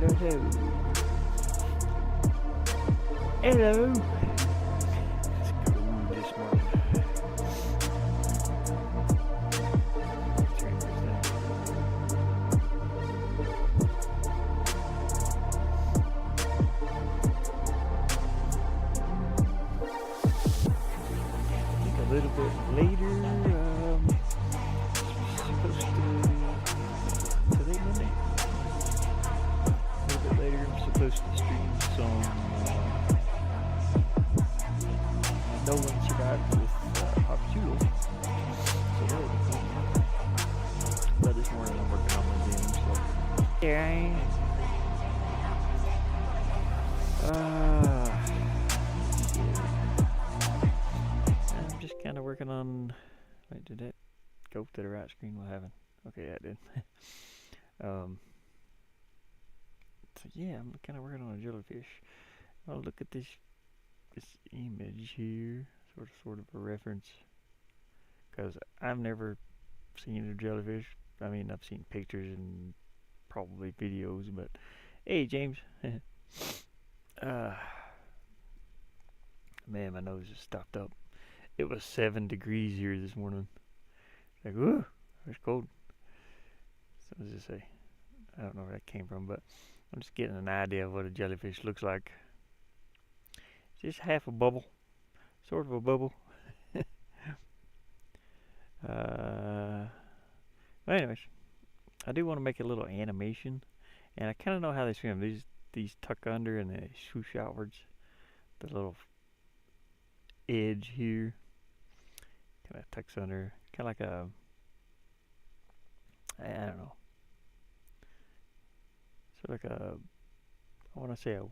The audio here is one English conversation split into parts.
Hello. It's cold this morning. Turn this down. I think a little bit later. Supposed to today Monday. A little bit later, I'm supposed to stream some. No one survived with Pop Chulo. So that was cool. But this morning I'm working on my game, so here I am. I'm just kind of working on. Wait, did that go to the right screen? What happened? Okay, that did. So yeah, I'm kind of working on a jellyfish. Oh, look at this image here, sort of a reference, because I've never seen a jellyfish. I mean, I've seen pictures and probably videos, but hey, James. Man, my nose is stopped up. It was 7 degrees here this morning. Like, whoo, it's cold. So let's just say, I don't know where that came from, but I'm just getting an idea of what a jellyfish looks like. Just half a bubble, sort of a bubble. But anyways, I do want to make a little animation, and I kind of know how they swim. These tuck under and they swoosh outwards. The little edge here kind of tucks under, kind of like a, I don't know, sort of like a, I want to say a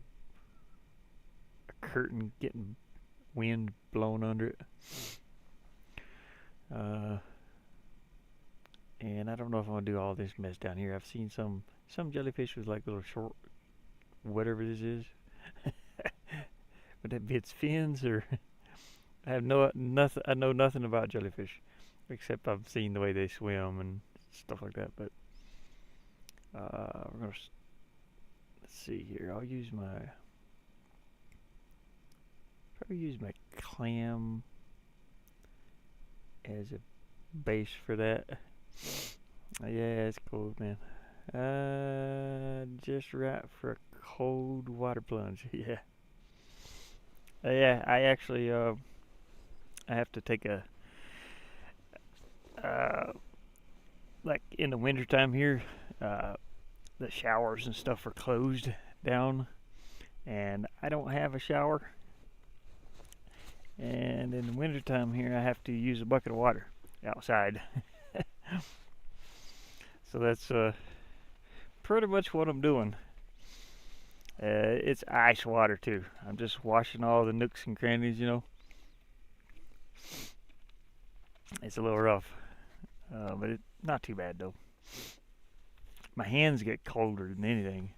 curtain getting wind blown under it. And I don't know if I'm gonna do all this mess down here. I've seen some jellyfish with like little short, whatever this is. Would that be its fins, or I have nothing. I know nothing about jellyfish, except I've seen the way they swim and stuff like that. But we're gonna let's see here. I'll use my. Probably use my clam as a base for that. Yeah, it's cold, man. Just right for a cold water plunge. Yeah. Yeah, I actually I have to take a like in the wintertime here, the showers and stuff are closed down, and I don't have a shower. And in the wintertime here, I have to use a bucket of water outside. So that's pretty much what I'm doing. It's ice water too. I'm just washing all the nooks and crannies, you know. It's a little rough, but it's not too bad though. My hands get colder than anything.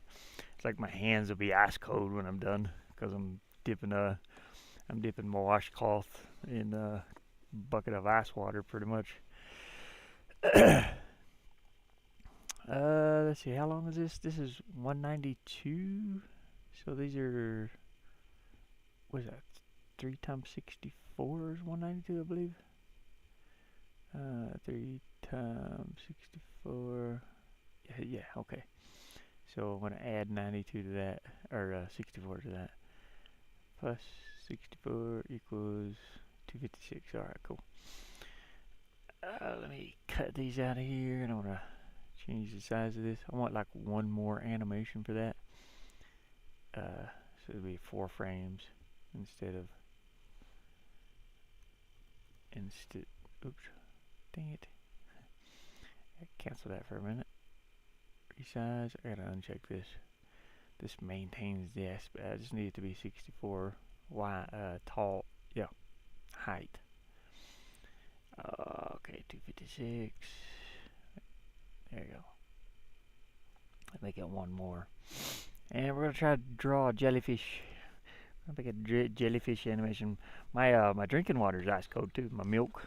It's like my hands will be ice cold when I'm done, because I'm dipping my washcloth in a bucket of ice water, pretty much. Let's see, how long is this? This is 192. So these are, what is that? 3 times 64 is 192, I believe. 3 times 64. Yeah, okay. So I'm gonna add 92 to that, or 64 to that. Plus 64 equals 256. Alright, cool. Let me cut these out of here, and I want to change the size of this. I want like one more animation for that. So it'll be 4 frames instead. Oops, dang it. Cancel that for a minute. Resize. I gotta uncheck this. This maintains the aspect. I just need it to be 64 tall. Yeah, height. Okay, 256. There you go. Make it one more, and we're gonna try to draw a jellyfish. I'm gonna make a jellyfish animation. My drinking water is ice cold too. My milk.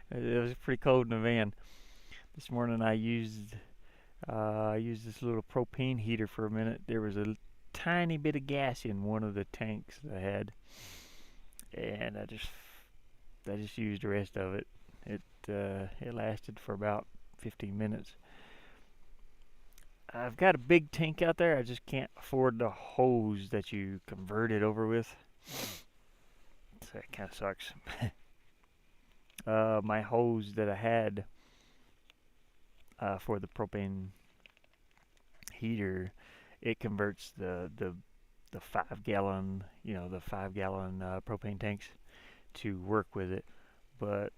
It was pretty cold in the van this morning. I used I used this little propane heater for a minute. There was a tiny bit of gas in one of the tanks that I had, and I just used the rest of it. It lasted for about 15 minutes. I've got a big tank out there. I just can't afford the hose that you convert it over with. So that kind of sucks. My hose that I had for the propane heater, it converts the 5 gallon, the 5 gallon propane tanks to work with it. But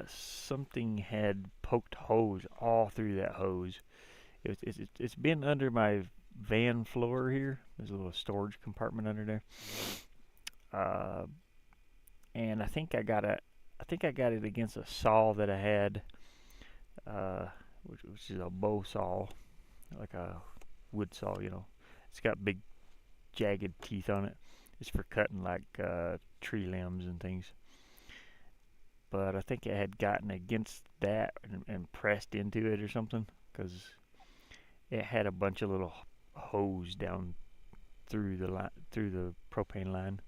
something had poked hose all through that hose. It's been under my van floor here. There's a little storage compartment under there. Uh, and I think I got it against a saw that I had, uh, which is a bow saw, like a wood saw. It's got big jagged teeth on it. It's for cutting like tree limbs and things. But I think it had gotten against that and pressed into it or something, because it had a bunch of little hose down through the propane line.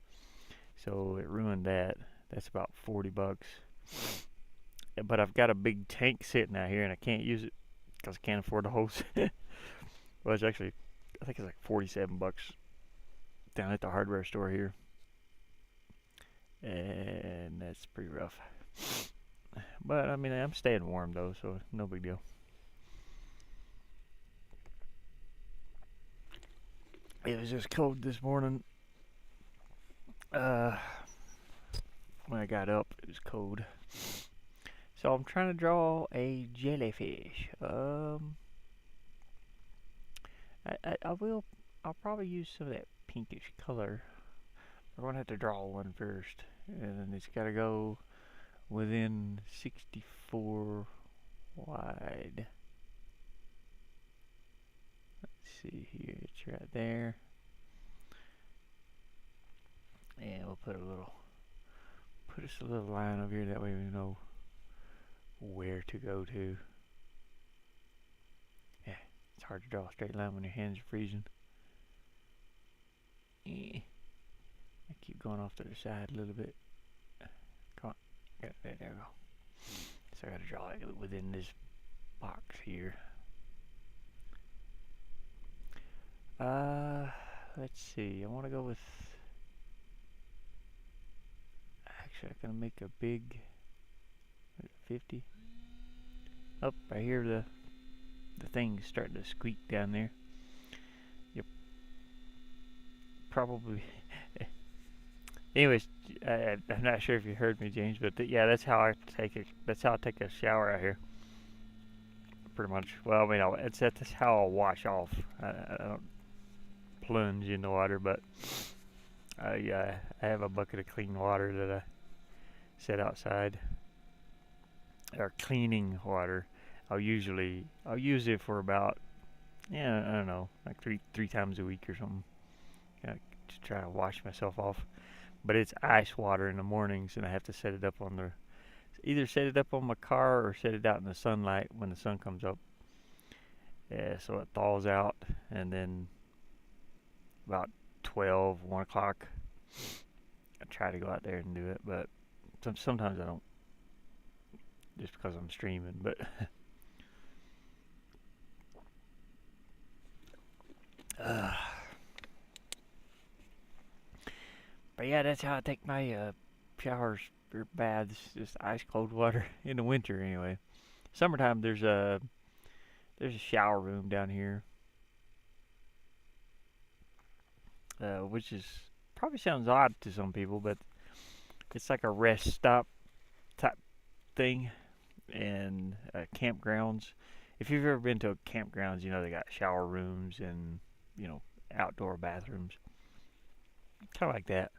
So it ruined that. That's about $40. But I've got a big tank sitting out here and I can't use it because I can't afford the hose. Well, it's actually, I think it's like $47 down at the hardware store here, and that's pretty rough. But I mean, I'm staying warm though, so no big deal. It was just cold this morning. Uh, when I got up, it was cold. So I'm trying to draw a jellyfish. I will. I'll probably use some of that pinkish color. I'm gonna have to draw one first, and then it's gotta go within 64 wide. Let's see here. It's right there, and we'll put us a little line over here. That way we know where to go to. Yeah, it's hard to draw a straight line when your hands are freezing. I keep going off to the side a little bit. Come on. Yeah, there we go. So I gotta draw it within this box here. Let's see. I want to go with. Actually, I'm gonna make a big 50. Up, I hear the thing starting to squeak down there. Yep. Probably. Anyways, I'm not sure if you heard me, James, but yeah, that's how I take it. That's how I take a shower out here. Pretty much. Well, I mean, that's how I'll wash off. I don't plunge in the water, but I have a bucket of clean water that I set outside. Or cleaning water. I'll use it for about, yeah, I don't know, like three times a week or something. To try to wash myself off. But it's ice water in the mornings, and I have to set it up on either set it up on my car or set it out in the sunlight when the sun comes up. Yeah, so it thaws out, and then about 12, 1 o'clock, I try to go out there and do it, but sometimes I don't, just because I'm streaming, but but yeah, that's how I take my showers or baths, just ice cold water in the winter anyway. Summertime there's a shower room down here, which is probably sounds odd to some people, but it's like a rest stop type thing, and campgrounds. If you've ever been to campgrounds, they got shower rooms and outdoor bathrooms, kind of like that.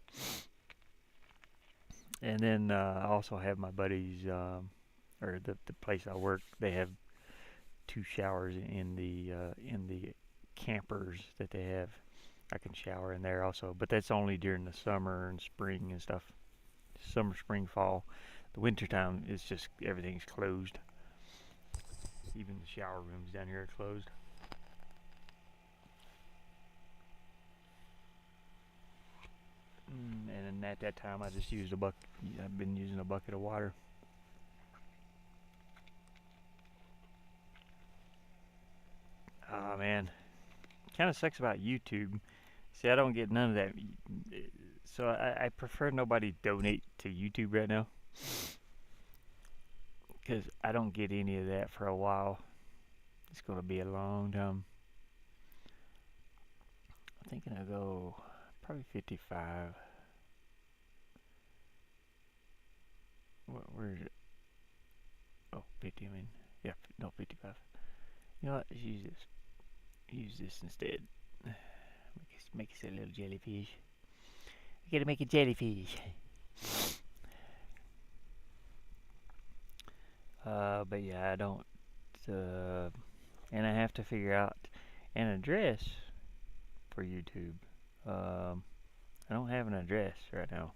And then I also have my buddies, or the place I work. They have 2 showers in the campers that they have. I can shower in there also, but that's only during the summer and spring and stuff. Summer, spring, fall. The winter time is just everything's closed. Even the shower rooms down here are closed. And at that time, I just used a bucket. I've been using a bucket of water. Oh man, kind of sucks about YouTube. See, I don't get none of that, so I prefer nobody donate to YouTube right now, because I don't get any of that for a while. It's gonna be a long time. I'm thinking I'll go probably 55. Where is it? Oh, 50. I mean, yeah, no, 55. You know what? Let's use this. Use this instead. Make us a little jellyfish. We gotta make a jellyfish. But yeah, I don't. And I have to figure out an address for YouTube. I don't have an address right now.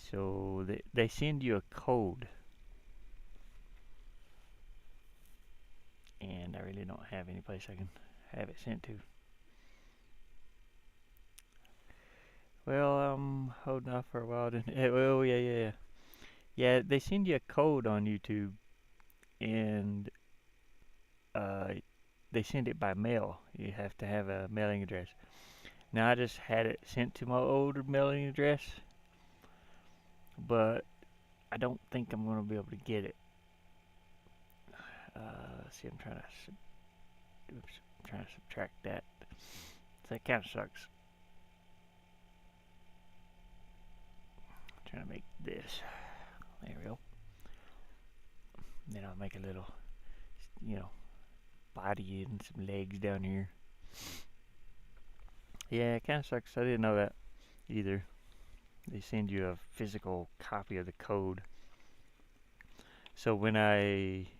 So they send you a code. And I really don't have any place I can have it sent to. Well, I'm holding off for a while. Oh, yeah. Yeah, they send you a code on YouTube, and they send it by mail. You have to have a mailing address. Now, I just had it sent to my older mailing address, but I don't think I'm going to be able to get it. Let's see, I'm trying to subtract that. So that kind of sucks. I'm trying to make this. There we go. Then I'll make a little, body and some legs down here. Yeah, it kind of sucks. I didn't know that either. They send you a physical copy of the code. So when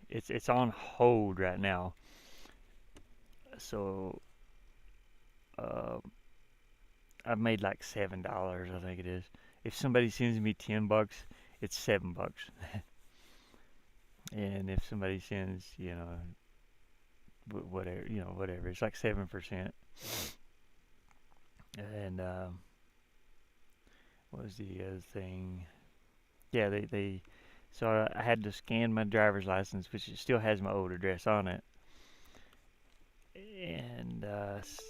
it's on hold right now. So I've made like $7, I think it is. If somebody sends me $10, it's $7. And if somebody sends, whatever, it's like 7%. And what was the other thing? Yeah, so I had to scan my driver's license, which still has my old address on it. And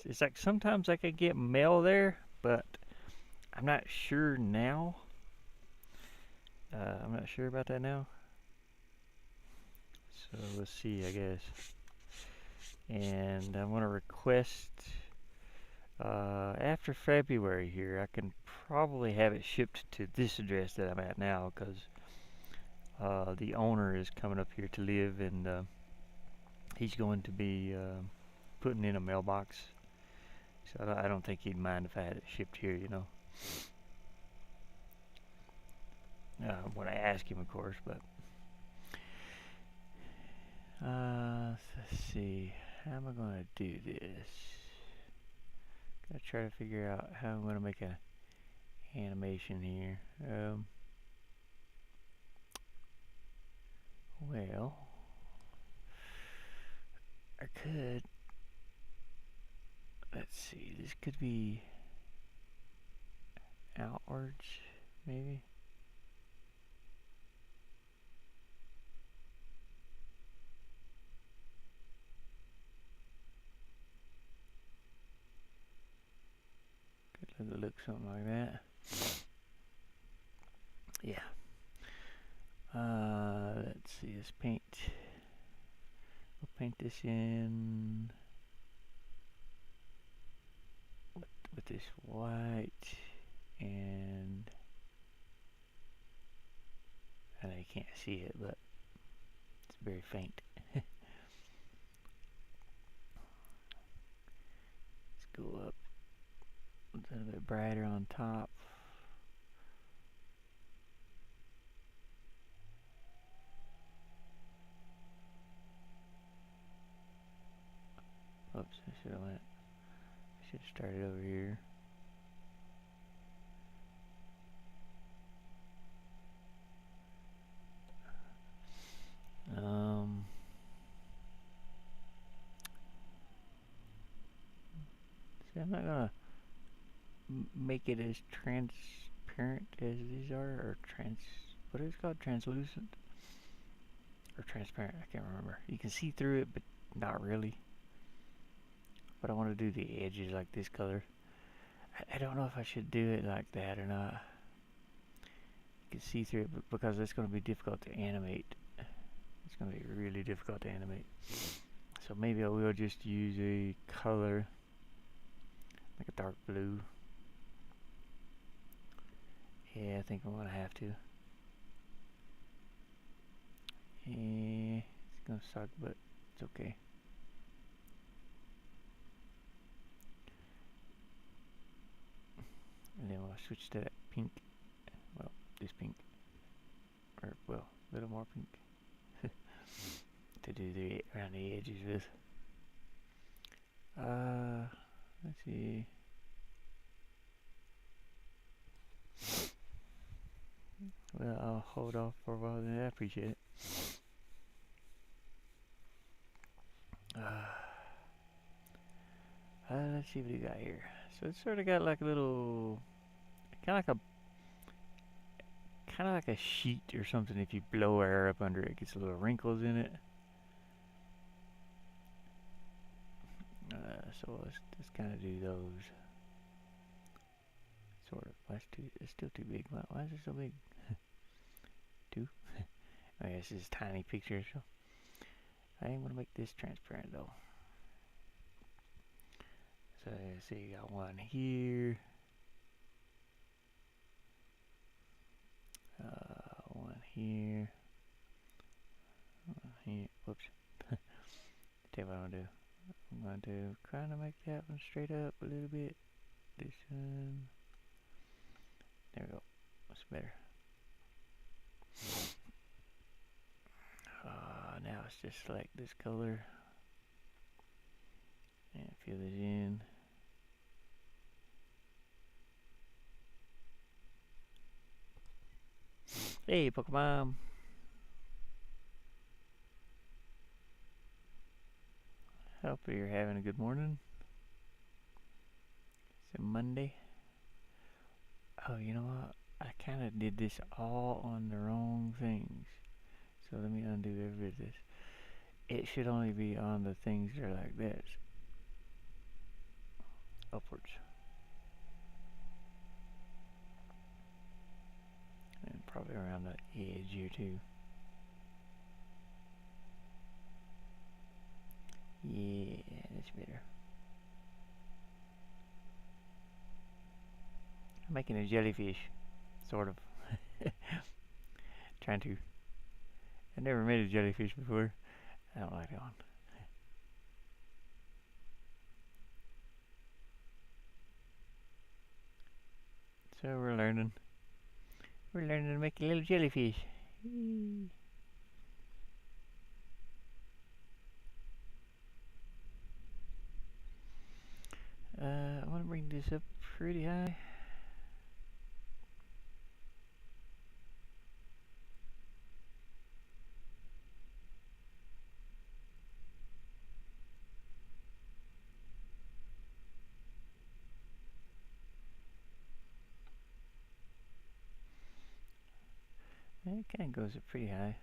it's like sometimes I could get mail there, but I'm not sure now. I'm not sure about that now. So let's see, I guess. And I'm going to request after February here, I can probably have it shipped to this address that I'm at now, because the owner is coming up here to live, and he's going to be putting in a mailbox. So I don't think he'd mind if I had it shipped here, when I ask him, of course. But let's see, how am I going to do this? Gotta try to figure out how I'm going to make a animation here. Well, I could. Let's see, this could be outwards, maybe. Could look something like that. Yeah. Let's see, let's paint. We'll paint this in with this white, and I know you can't see it, but it's very faint. Let's go up a little bit brighter on top. Oops, I should have started over here. I'm not gonna make it as transparent as these are, or what is it called? Translucent? Or transparent, I can't remember. You can see through it, but not really. But I want to do the edges like this color. I don't know if I should do it like that or not. You can see through it, but because it's going to be difficult to animate. It's going to be really difficult to animate. So maybe I will just use a color, like a dark blue. Yeah, I think I'm going to have to. Yeah, it's going to suck, but it's okay. And then we'll switch to that pink. Well, this pink. Or, well, a little more pink. To do the around the edges with. Let's see. Well, I'll hold off for a while then. I appreciate it. Let's see what we got here. So it's sort of got like a little, kind of like a sheet or something. If you blow air up under it, it gets little wrinkles in it. So let's kind of do those. Sort of. It's still too big. Why is it so big? 2? I guess this is a tiny picture, so I ain't gonna make this transparent though. So let's see, you got one here. One here. One here. Whoops. Tell you what I'm gonna do. I'm going to kind of make that one straight up a little bit. This one. There we go. That's better. Now it's just select this color and fill it in. Hey, Pokemon. Hope you're having a good morning. It's a Monday. Oh, you know what? I kind of did this all on the wrong things. So let me undo every bit of this. It should only be on the things that are like this. Upwards. And probably around the edge here too. Yeah, that's better. I'm making a jellyfish, sort of. Trying to. I never made a jellyfish before. I don't like that one. So we're learning. We're learning to make a little jellyfish. I want to bring this up pretty high. It kind of goes up pretty high.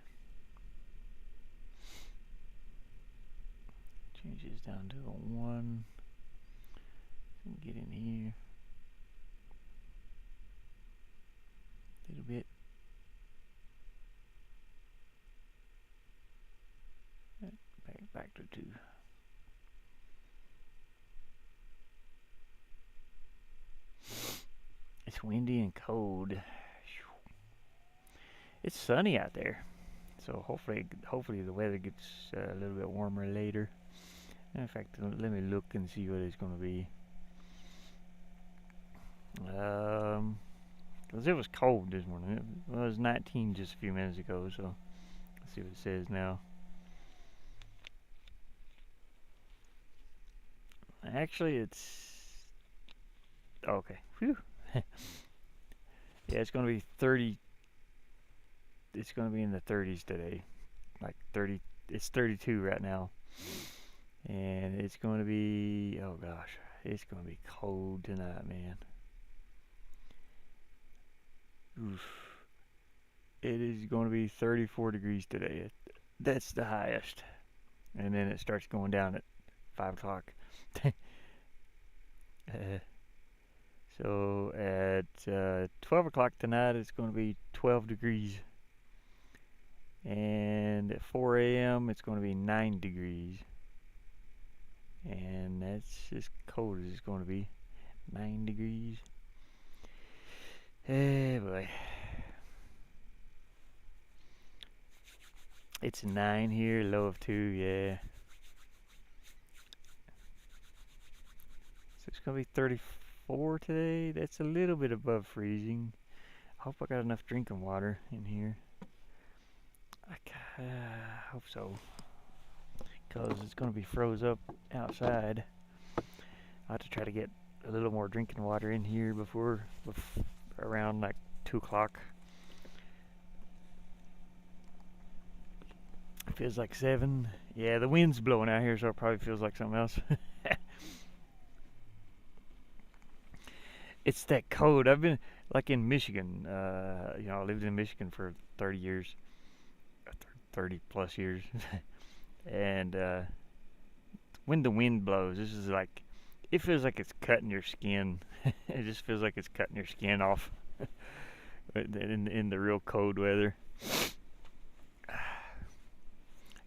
Changes down to a 1. Get in here. A little bit. Back to 2. It's windy and cold. It's sunny out there, so hopefully the weather gets a little bit warmer later. In fact, let me look and see what it's going to be. Because it was cold this morning. It was 19 just a few minutes ago, so let's see what it says now. Actually, it's okay. Whew. Yeah, it's going to be 30. It's going to be in the 30s today. Like 30. It's 32 right now. And it's going to be, oh gosh, it's gonna be cold tonight, man. Oof. It is going to be 34 degrees today. That's the highest. And then it starts going down at 5 o'clock. uh, so at 12 o'clock tonight, it's going to be 12 degrees. And at 4 a.m., it's going to be 9 degrees. And that's as cold as it's going to be. 9 degrees. Hey, boy. It's 9 here, low of 2, yeah. So it's going to be 34 today. That's a little bit above freezing. I hope I got enough drinking water in here. I hope so. Because it's going to be froze up outside. I have to try to get a little more drinking water in here before around like 2 o'clock. It feels like 7. Yeah, the wind's blowing out here, so it probably feels like something else. It's that cold. I've been like in Michigan. I lived in Michigan for 30 years, 30 plus years, and when the wind blows, this is like it feels like it's cutting your skin. It just feels like it's cutting your skin off in the real cold weather.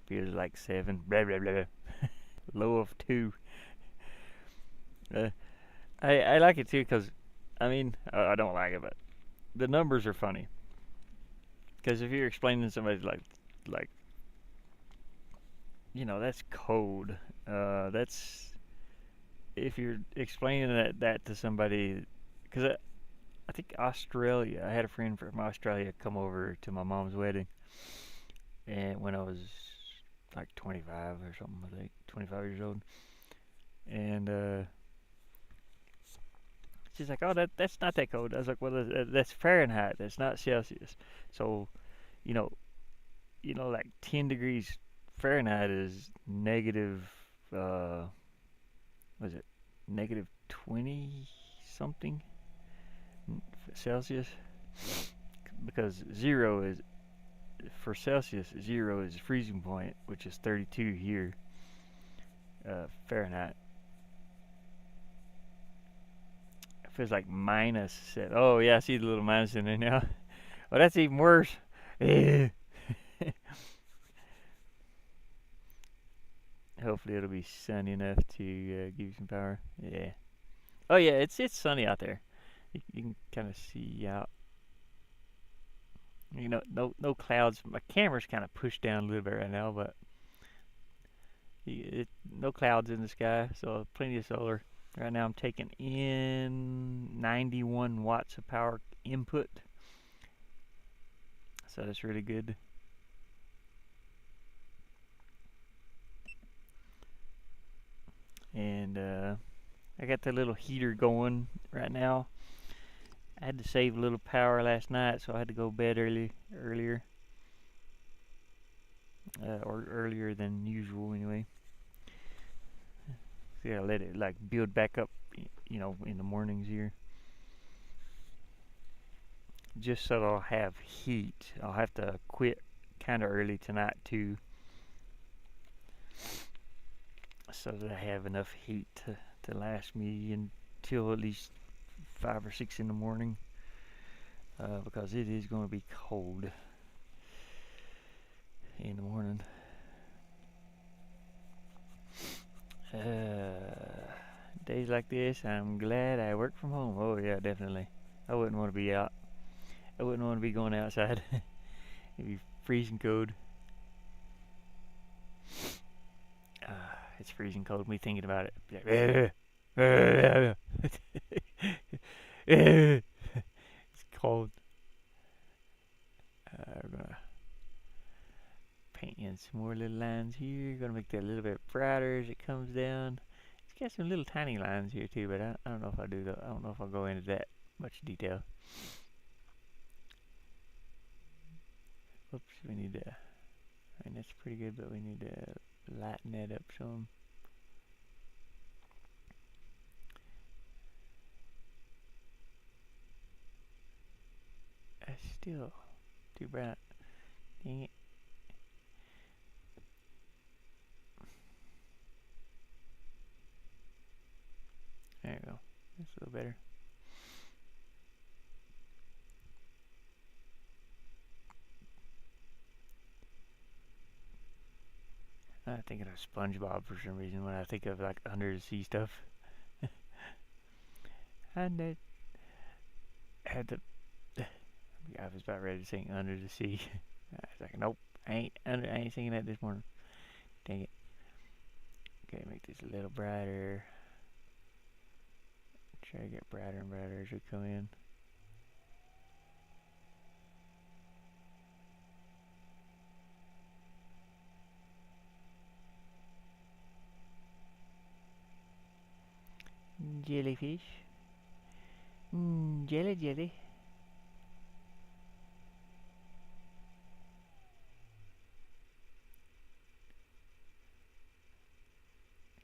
Feels like 7. Blah blah blah. Low of 2. I like it too because I don't like it, but the numbers are funny. Because if you're explaining to somebody like that's cold. That's if you're explaining that to somebody, because I think Australia. I had a friend from Australia come over to my mom's wedding, and when I was like 25 or something, I think 25 years old, and she's like, "Oh, that's not that cold." I was like, "Well, that's Fahrenheit. That's not Celsius." So, you know, like 10 degrees Fahrenheit is negative. Was it negative 20 something Celsius? Because zero is for Celsius. 0 is freezing point, which is 32 here. Fahrenheit. It feels like minus 7. Oh yeah, I see the little minus in there now. Well, that's even worse. Hopefully it'll be sunny enough to give you some power. Yeah. Oh yeah, it's sunny out there. You can kind of see out. No clouds. My camera's kind of pushed down a little bit right now, but no clouds in the sky, so plenty of solar. Right now I'm taking in 91 watts of power input, so that's really good. And I got the little heater going right now. I had to save a little power last night, so I had to go to bed earlier, or earlier than usual anyway. So yeah, let it like build back up, in the mornings here. Just so I'll have heat. I'll have to quit kind of early tonight too, so that I have enough heat to last me until at least 5 or 6 in the morning, because it is going to be cold in the morning. Days like this, I'm glad I work from home. Oh yeah, definitely. I wouldn't want to be out. I wouldn't want to be going outside. It'd be freezing cold. It's freezing cold. Me thinking about it. It's cold. We're gonna paint in some more little lines here. Gonna make that a little bit brighter as it comes down. It's got some little tiny lines here too, but I don't know if I do that. I don't know if I'll go into that much detail. Oops, we need to. That's pretty good, but we need to lighten that up some. Still too bright. Dang it. There you go. That's a little better. I'm thinking of SpongeBob for some reason when I think of like under the sea stuff. And it had the. I was about ready to sing Under the Sea. I was like, nope, I ain't singing that this morning. Dang it. Okay, make this a little brighter. Try to get brighter and brighter as we come in. Jellyfish. Jelly.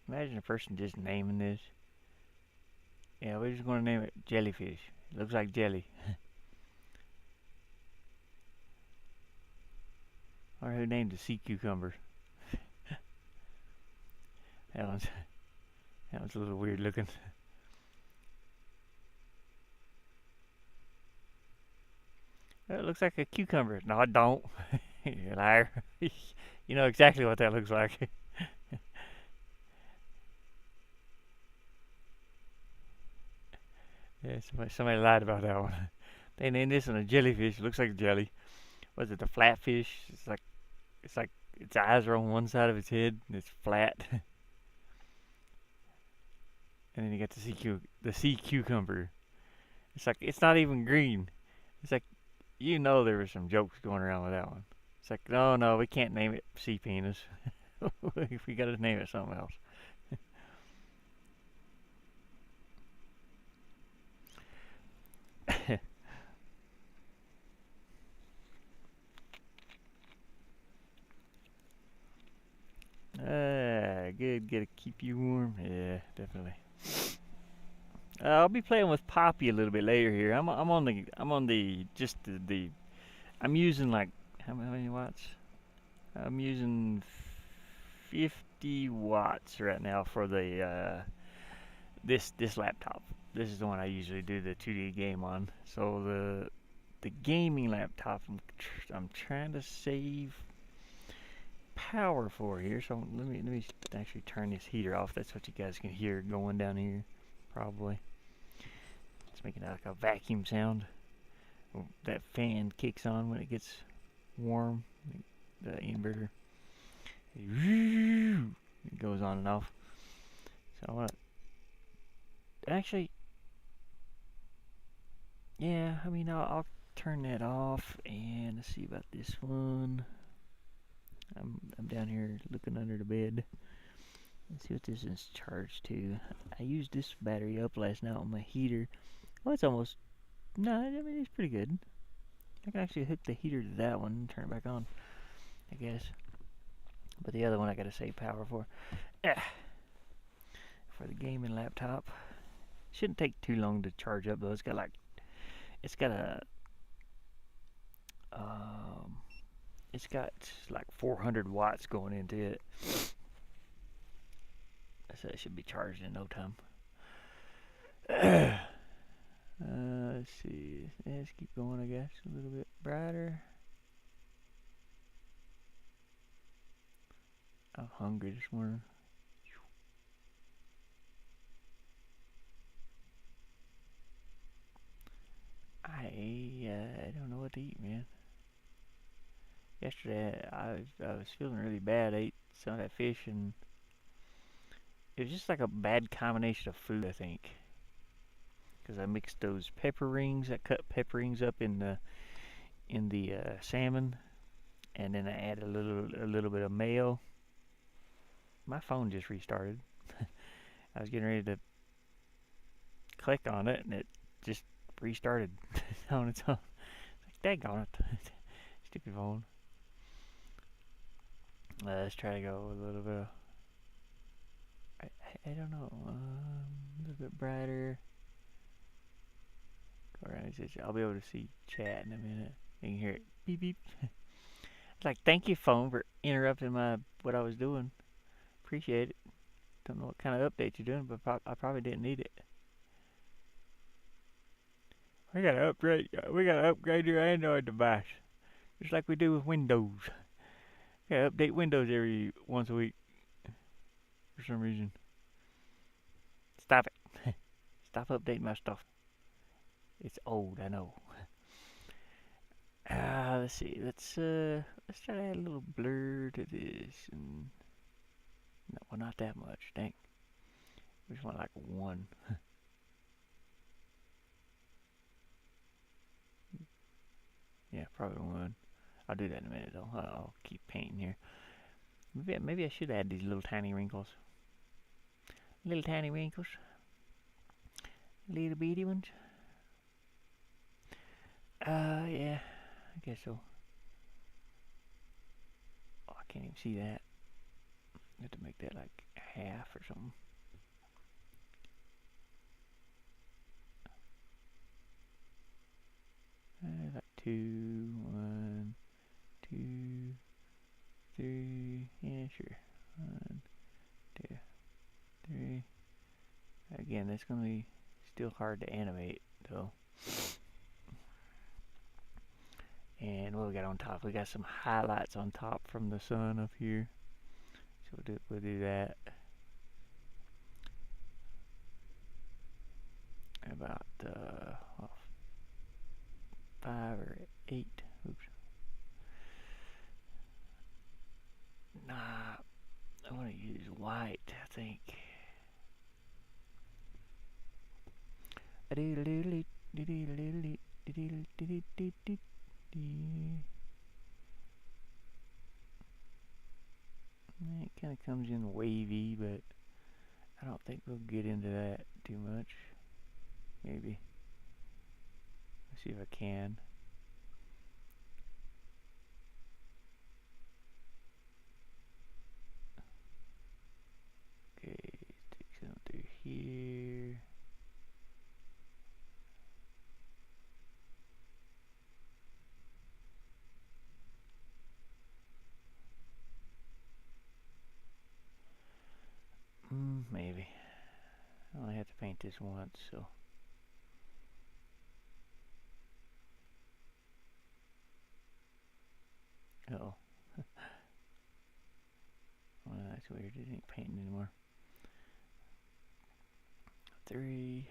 Imagine a person just naming this. Yeah, we're just going to name it Jellyfish. It looks like jelly. Or who named the sea cucumber? That one's a little weird looking. It looks like a cucumber. No, I don't. You liar. You know exactly what that looks like. Yeah, somebody lied about that one. They named this one a jellyfish. It looks like a jelly. Was it the flatfish? It's like its eyes are on one side of its head and it's flat. And then you got the sea cucumber. It's like it's not even green. It's like there were some jokes going around with that one. It's like no, we can't name it sea penis. We got to name it something else. Good. Gotta keep you warm. Yeah, definitely. I'll be playing with Poppy a little bit later here. I'm using like how many watts? I'm using 50 watts right now for the this laptop. This is the one I usually do the 2D game on. So the gaming laptop I'm trying to save power for here. So let me actually turn this heater off. That's what you guys can hear going down here, probably. It's making like a vacuum sound. That fan kicks on when it gets warm. The inverter. It goes on and off. So I want to actually, yeah. I mean, I'll turn that off and let's see about this one. I'm down here looking under the bed. Let's see what this is charged to. I used this battery up last night on my heater. Well, it's almost, no, I mean, it's pretty good. I can actually hook the heater to that one and turn it back on, I guess. But the other one I gotta save power for. For the gaming laptop. Shouldn't take too long to charge up though. It's got like 400 watts going into it. So it should be charged in no time. Let's see. Let's keep going, I guess. A little bit brighter. I'm hungry this morning. I don't know what to eat, man. Yesterday I was feeling really bad. I ate some of that fish and it was just like a bad combination of food, I think. Because I mixed those pepper rings. I cut pepper rings up in the salmon, and then I added a little bit of mayo. My phone just restarted. I was getting ready to click on it, and it just restarted on its own. Like, daggone it. Stupid phone. Let's try to go a little bit. I don't know. A little bit brighter. Alright, it says I'll be able to see chat in a minute. You can hear it beep beep. It's like, thank you, phone, for interrupting what I was doing. Appreciate it. Don't know what kind of update you're doing, but I probably didn't need it. We gotta upgrade your Android device, just like we do with Windows. We gotta update Windows every once a week for some reason. Stop it. Stop updating my stuff. It's old, I know. Let's see. Let's try to add a little blur to this, and no, well, not that much. Dang. We just want like 1. Yeah, probably 1. I'll do that in a minute though. I'll keep painting here. Maybe I should add these little tiny wrinkles. Little tiny wrinkles. Little bitty ones. Yeah, I guess so. Oh, I can't even see that. I have to make that like half or something. Like 2, 1, 2, 3. Yeah, sure. 1, 2, 3. Again, that's gonna be still hard to animate though. And what we got on top? We got some highlights on top from the sun up here. So we'll do that. About 5 or 8. Oops. Nah, I want to use white, I think. It kind of comes in wavy, but I don't think we'll get into that too much. Maybe. Let's see if I can. Okay, take some through here. Maybe. I only have to paint this once, so. Uh-oh. Well, that's weird. It ain't painting anymore. 3.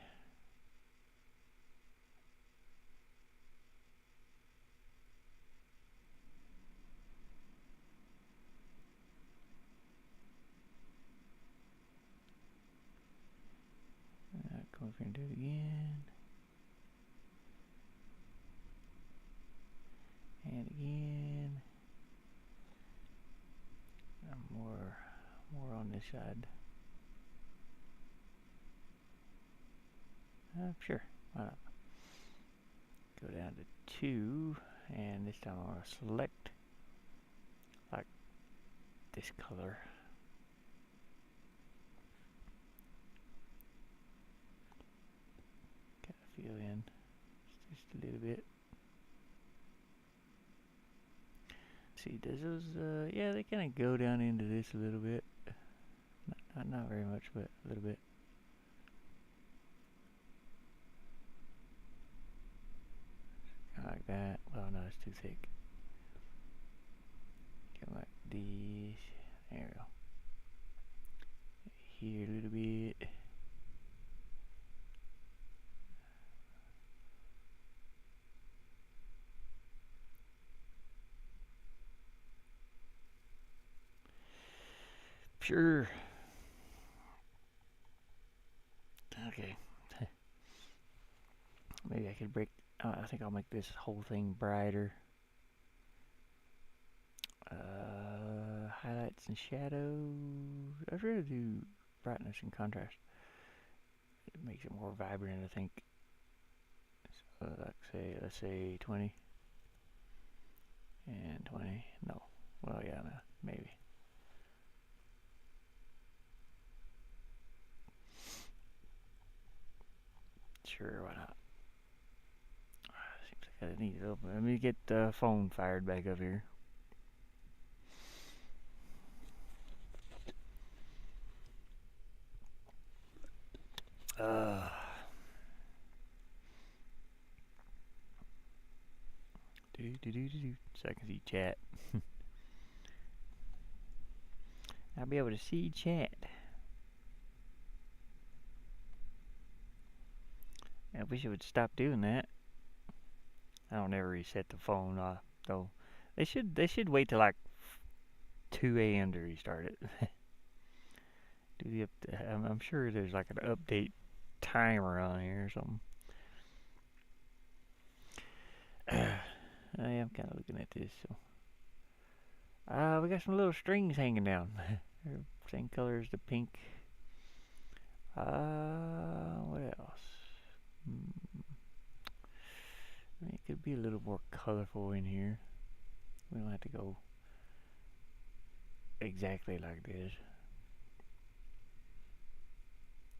Come over and do it again. And again. More on this side. Sure, why not? Go down to 2, and this time I want to select like this color. Kind of fill in just a little bit. See, does those? Yeah, they kind of go down into this a little bit. Not very much, but a little bit. Kind of like that. Well, no, it's too thick. Kind of like these. There we go. Here a little bit. Sure. Okay. Maybe I could break. I think I'll make this whole thing brighter. Highlights and shadows. I'd rather do brightness and contrast. It makes it more vibrant, I think. So, let's say 20 and 20. No. Well, yeah, no, maybe. Sure, why not? I need to open. Let me get the phone fired back up here. So I can see chat. I'll be able to see chat. I wish it would stop doing that. I don't ever reset the phone though. They should wait till like 2 a.m. to restart it. I'm sure there's like an update timer on here or something. I am kind of looking at this. So, we got some little strings hanging down. Same color as the pink. What else? I mean, it could be a little more colorful in here. We don't have to go exactly like this.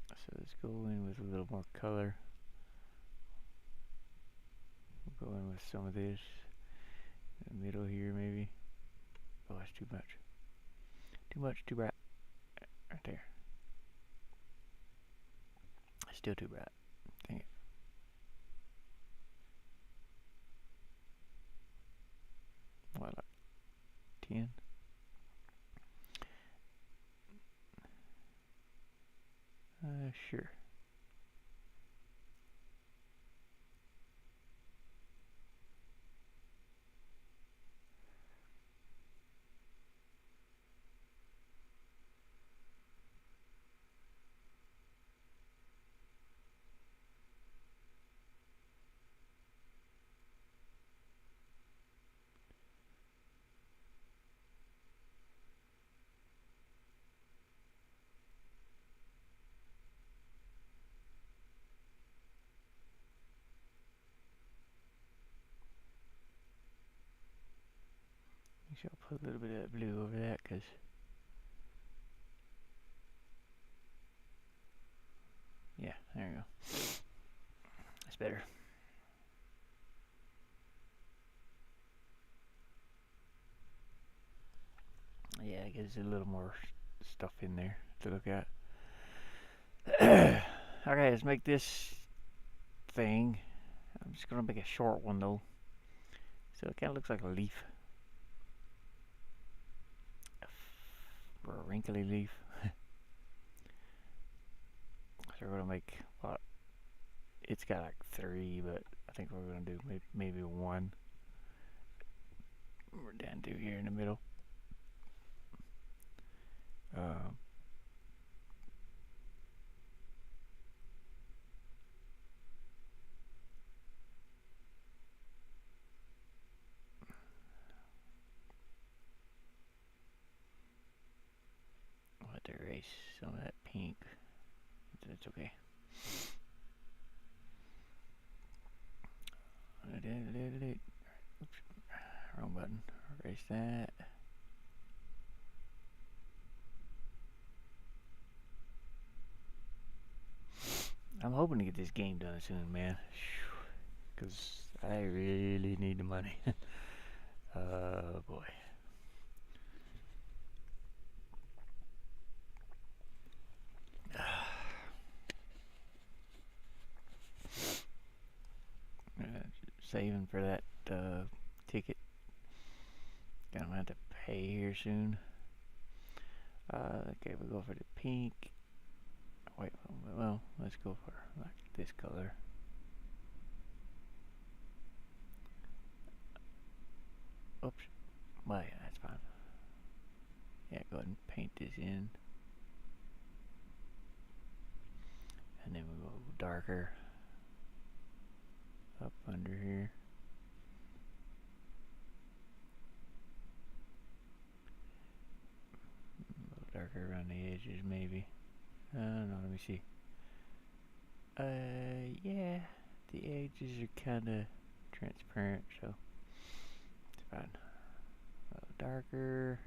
So let's go in with a little more color. We'll go in with some of this in the middle here, maybe. Oh, that's too much. Too bright. Right there. Still too bright. Dang it. What, like 10? Sure. I think I'll put a little bit of that blue over that, because yeah, there you go. That's better. Yeah, it gives a little more stuff in there to look at. Okay, let's make this thing. I'm just gonna make a short one though, so it kind of looks like a leaf, or a wrinkly leaf. So we're gonna make, well, it's got like 3, but I think we're gonna do maybe 1. We're down through here in the middle. I'll have to erase some of that pink. That's okay. Oops, wrong button. Erase that. I'm hoping to get this game done soon, man. Because I really need the money. Oh boy. Saving for that ticket. Gonna have to pay here soon. Okay, we'll go for the pink. Wait, well, let's go for like this color. Oops. Well, yeah, that's fine. Yeah, go ahead and paint this in. And then we'll go darker up under here. A little darker around the edges, maybe. No, let me see. Yeah, the edges are kind of transparent, so it's fine. A little darker.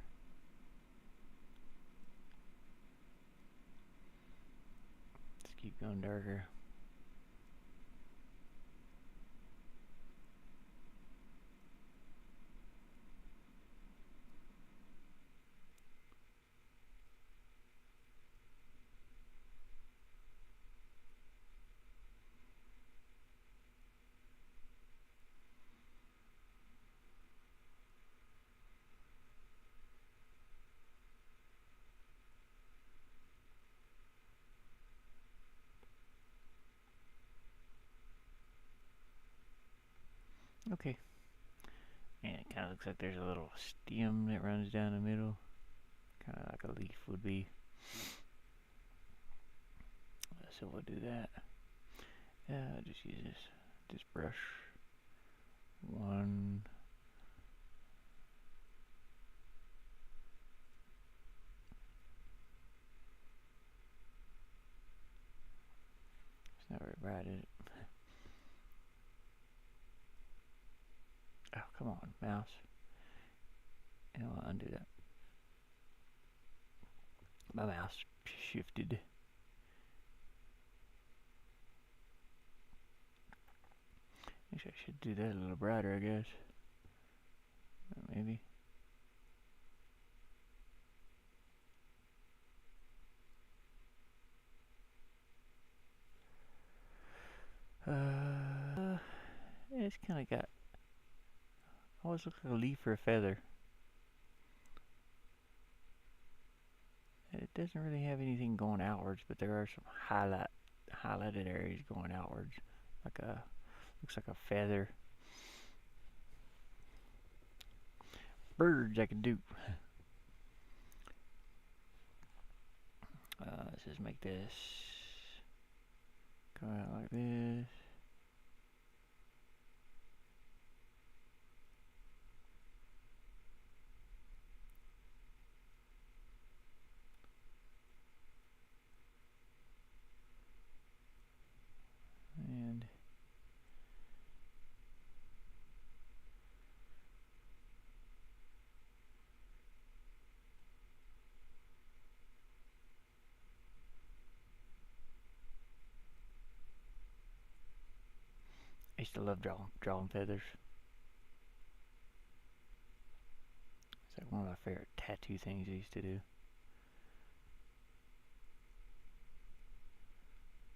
Let's keep going darker. Okay. And it kind of looks like there's a little stem that runs down the middle. Kind of like a leaf would be. So we'll do that. Just use this brush. One. It's not very bright, is it? Oh, come on, mouse. And I'll undo that. My mouse shifted. Actually, I should do that a little brighter, I guess. Maybe. It's kind of got. Always looks like a leaf or a feather. It doesn't really have anything going outwards, but there are some highlighted areas going outwards, like looks like a feather. Birds I can do. Let's just make this go out like this. And I used to love drawing feathers. It's like one of my favorite tattoo things I used to do.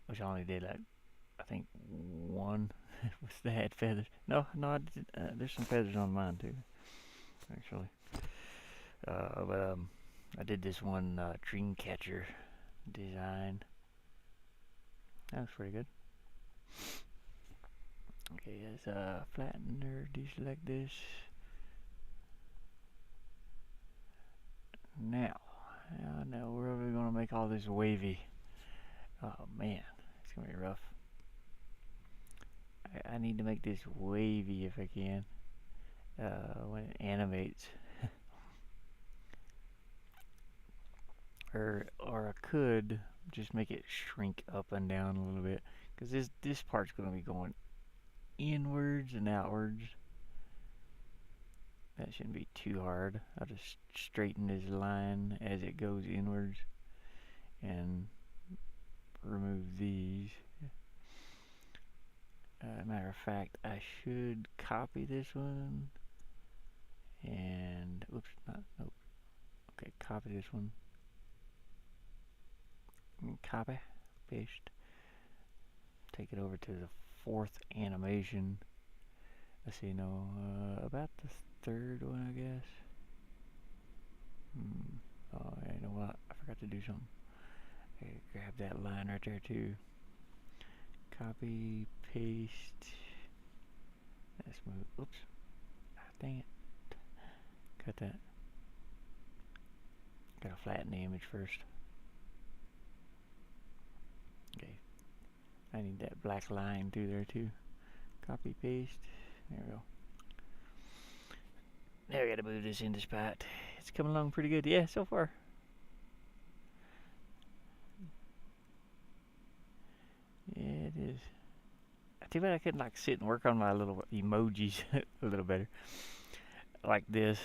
Which I only did like, I think one was that had feathers. No, I did, there's some feathers on mine too, actually. But I did this one dream catcher design. That was pretty good. Okay, let's flattener, deselect this. Now we're really gonna make all this wavy. Oh man, it's gonna be rough. I need to make this wavy if I can. When it animates. or I could just make it shrink up and down a little bit, because this part's gonna be going inwards and outwards. That shouldn't be too hard. I'll just straighten this line as it goes inwards and remove these. Matter of fact, I should copy this one and oops, nope. Okay, copy this one. Copy, paste. Take it over to the fourth animation. Let's see, no, about the third one, I guess. Oh, yeah, you know what? I forgot to do something. Okay, grab that line right there too. Copy, paste. Let's move. Oops. Dang it. Cut that. Gotta flatten the image first. Okay. I need that black line through there too. Copy, paste. There we go. Now we gotta move this into spot. It's coming along pretty good. Yeah, so far. Yeah, it is. Too bad I couldn't like sit and work on my little emojis a little better. Like this.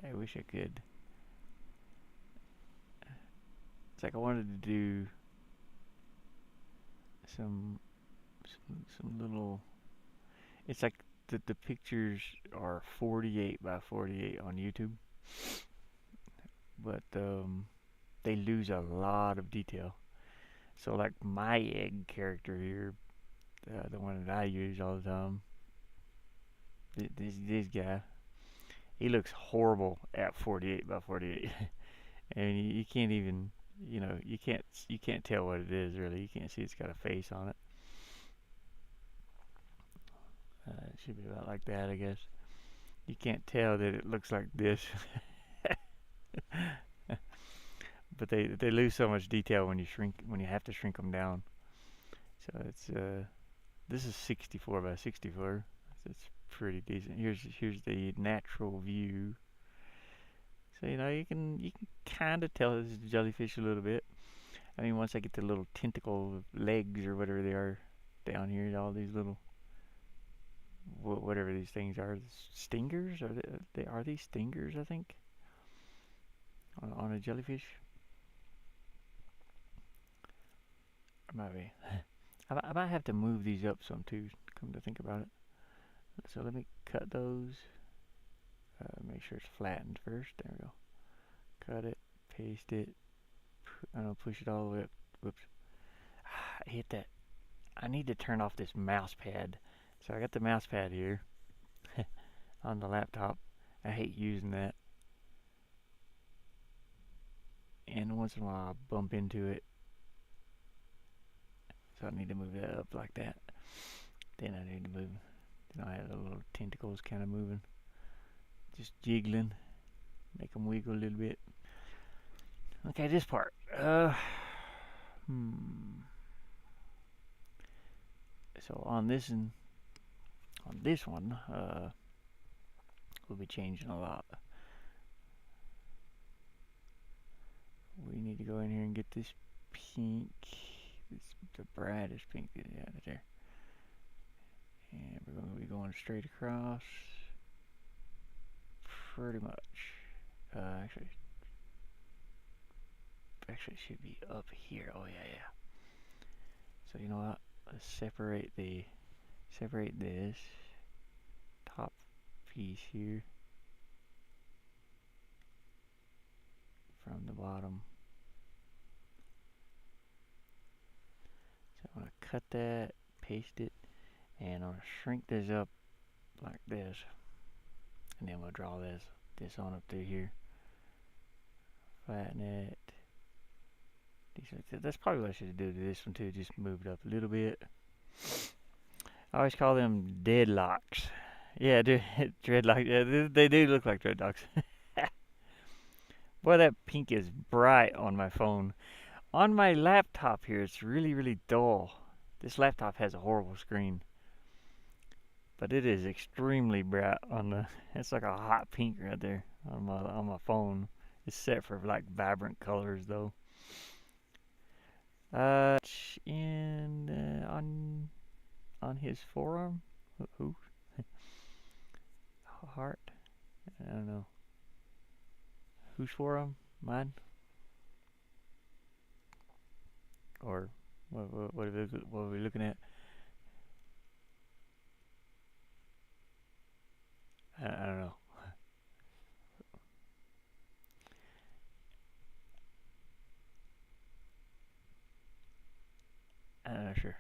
I wish I could. It's like I wanted to do some little. It's like the pictures are 48 by 48 on YouTube, but they lose a lot of detail. So like my egg character here, the one that I use all the time, this guy, he looks horrible at 48 by 48. And you can't even, you can't tell what it is really. You can't see it's got a face on it. It should be about like that, I guess. You can't tell that it looks like this, but they lose so much detail when you have to shrink them down. So it's this is 64 by 64. It's pretty decent. Here's the natural view. So you can kind of tell it's a jellyfish a little bit. I mean, once I get the little tentacle legs or whatever they are down here, all these little whatever these things are, stingers, are these stingers? I think on a jellyfish. Or might be. I might have to move these up some too. Come to think about it. So let me cut those. Make sure it's flattened first. There we go. Cut it, paste it. I don't push it all the way up. Whoops. I hit that. I need to turn off this mouse pad. So I got the mouse pad here on the laptop. I hate using that. And once in a while I bump into it. So I need to move that up like that. Then I need to move. Then I have the little tentacles kind of moving. Just jiggling. Make them wiggle a little bit. Okay, this part. So on this one, we'll be changing a lot. We need to go in here and get this pink. The brightest pink. Yeah, right there. And we're going to be going straight across. Pretty much. Actually, it should be up here. Oh yeah. So you know what? Let's separate this top piece here from the bottom. So I'm gonna cut that, paste it, and I'm gonna shrink this up like this, and then we'll draw this on up through here. Flatten it. That's probably what I should do to this one too. Just move it up a little bit. I always call them deadlocks. Yeah, dreadlocks. Yeah, they do look like dreadlocks. Boy, that pink is bright on my phone. On my laptop here, it's really, really dull. This laptop has a horrible screen, but it is extremely bright on the. It's like a hot pink right there on my phone. It's set for like vibrant colors though. And on his forearm, who? Heart? I don't know. Whose forearm? Mine? Or what are we looking at? I don't know. I'm not sure.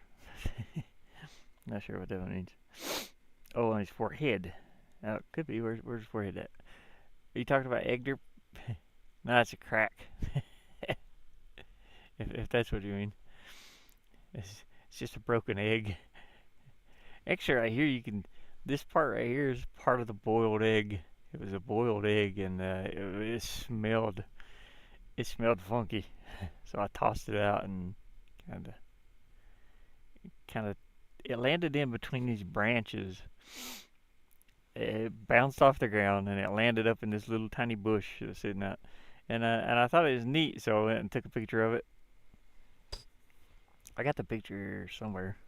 Not sure what that one means. Oh, on his forehead. Could be. Where's his forehead at? Are you talking about Egder? No, that's a crack. if that's what you mean. It's just a broken egg. Actually, right here you can. This part right here is part of the boiled egg. It was a boiled egg, and it smelled. It smelled funky, so I tossed it out and kind of. It landed in between these branches. It bounced off the ground and it landed up in this little tiny bush that was sitting out. And I thought it was neat, so I went and took a picture of it. I got the picture somewhere.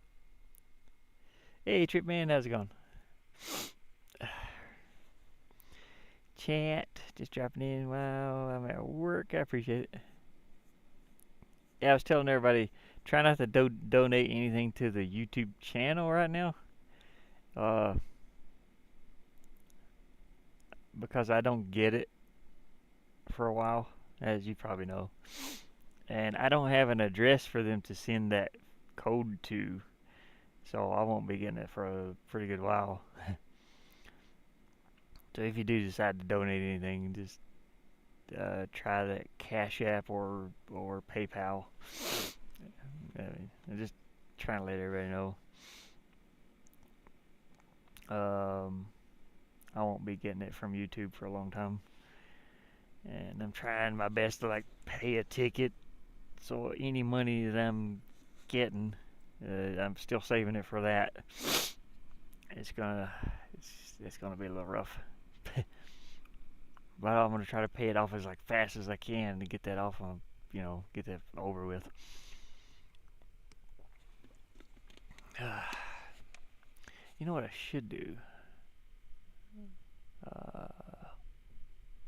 Hey, Trip Man, how's it going? Chat, just dropping in while I'm at work. I appreciate it. Yeah, I was telling everybody, try not to donate anything to the YouTube channel right now. Because I don't get it for a while, as you probably know. And I don't have an address for them to send that code to, so I won't be getting it for a pretty good while. So if you do decide to donate anything, just try that Cash App or PayPal. I'm just trying to let everybody know. I won't be getting it from YouTube for a long time, and I'm trying my best to like pay a ticket. So any money that I'm getting, I'm still saving it for that. It's gonna it's gonna be a little rough, but I'm gonna try to pay it off as like fast as I can to get that off on, get that over with. You know what I should do? Uh,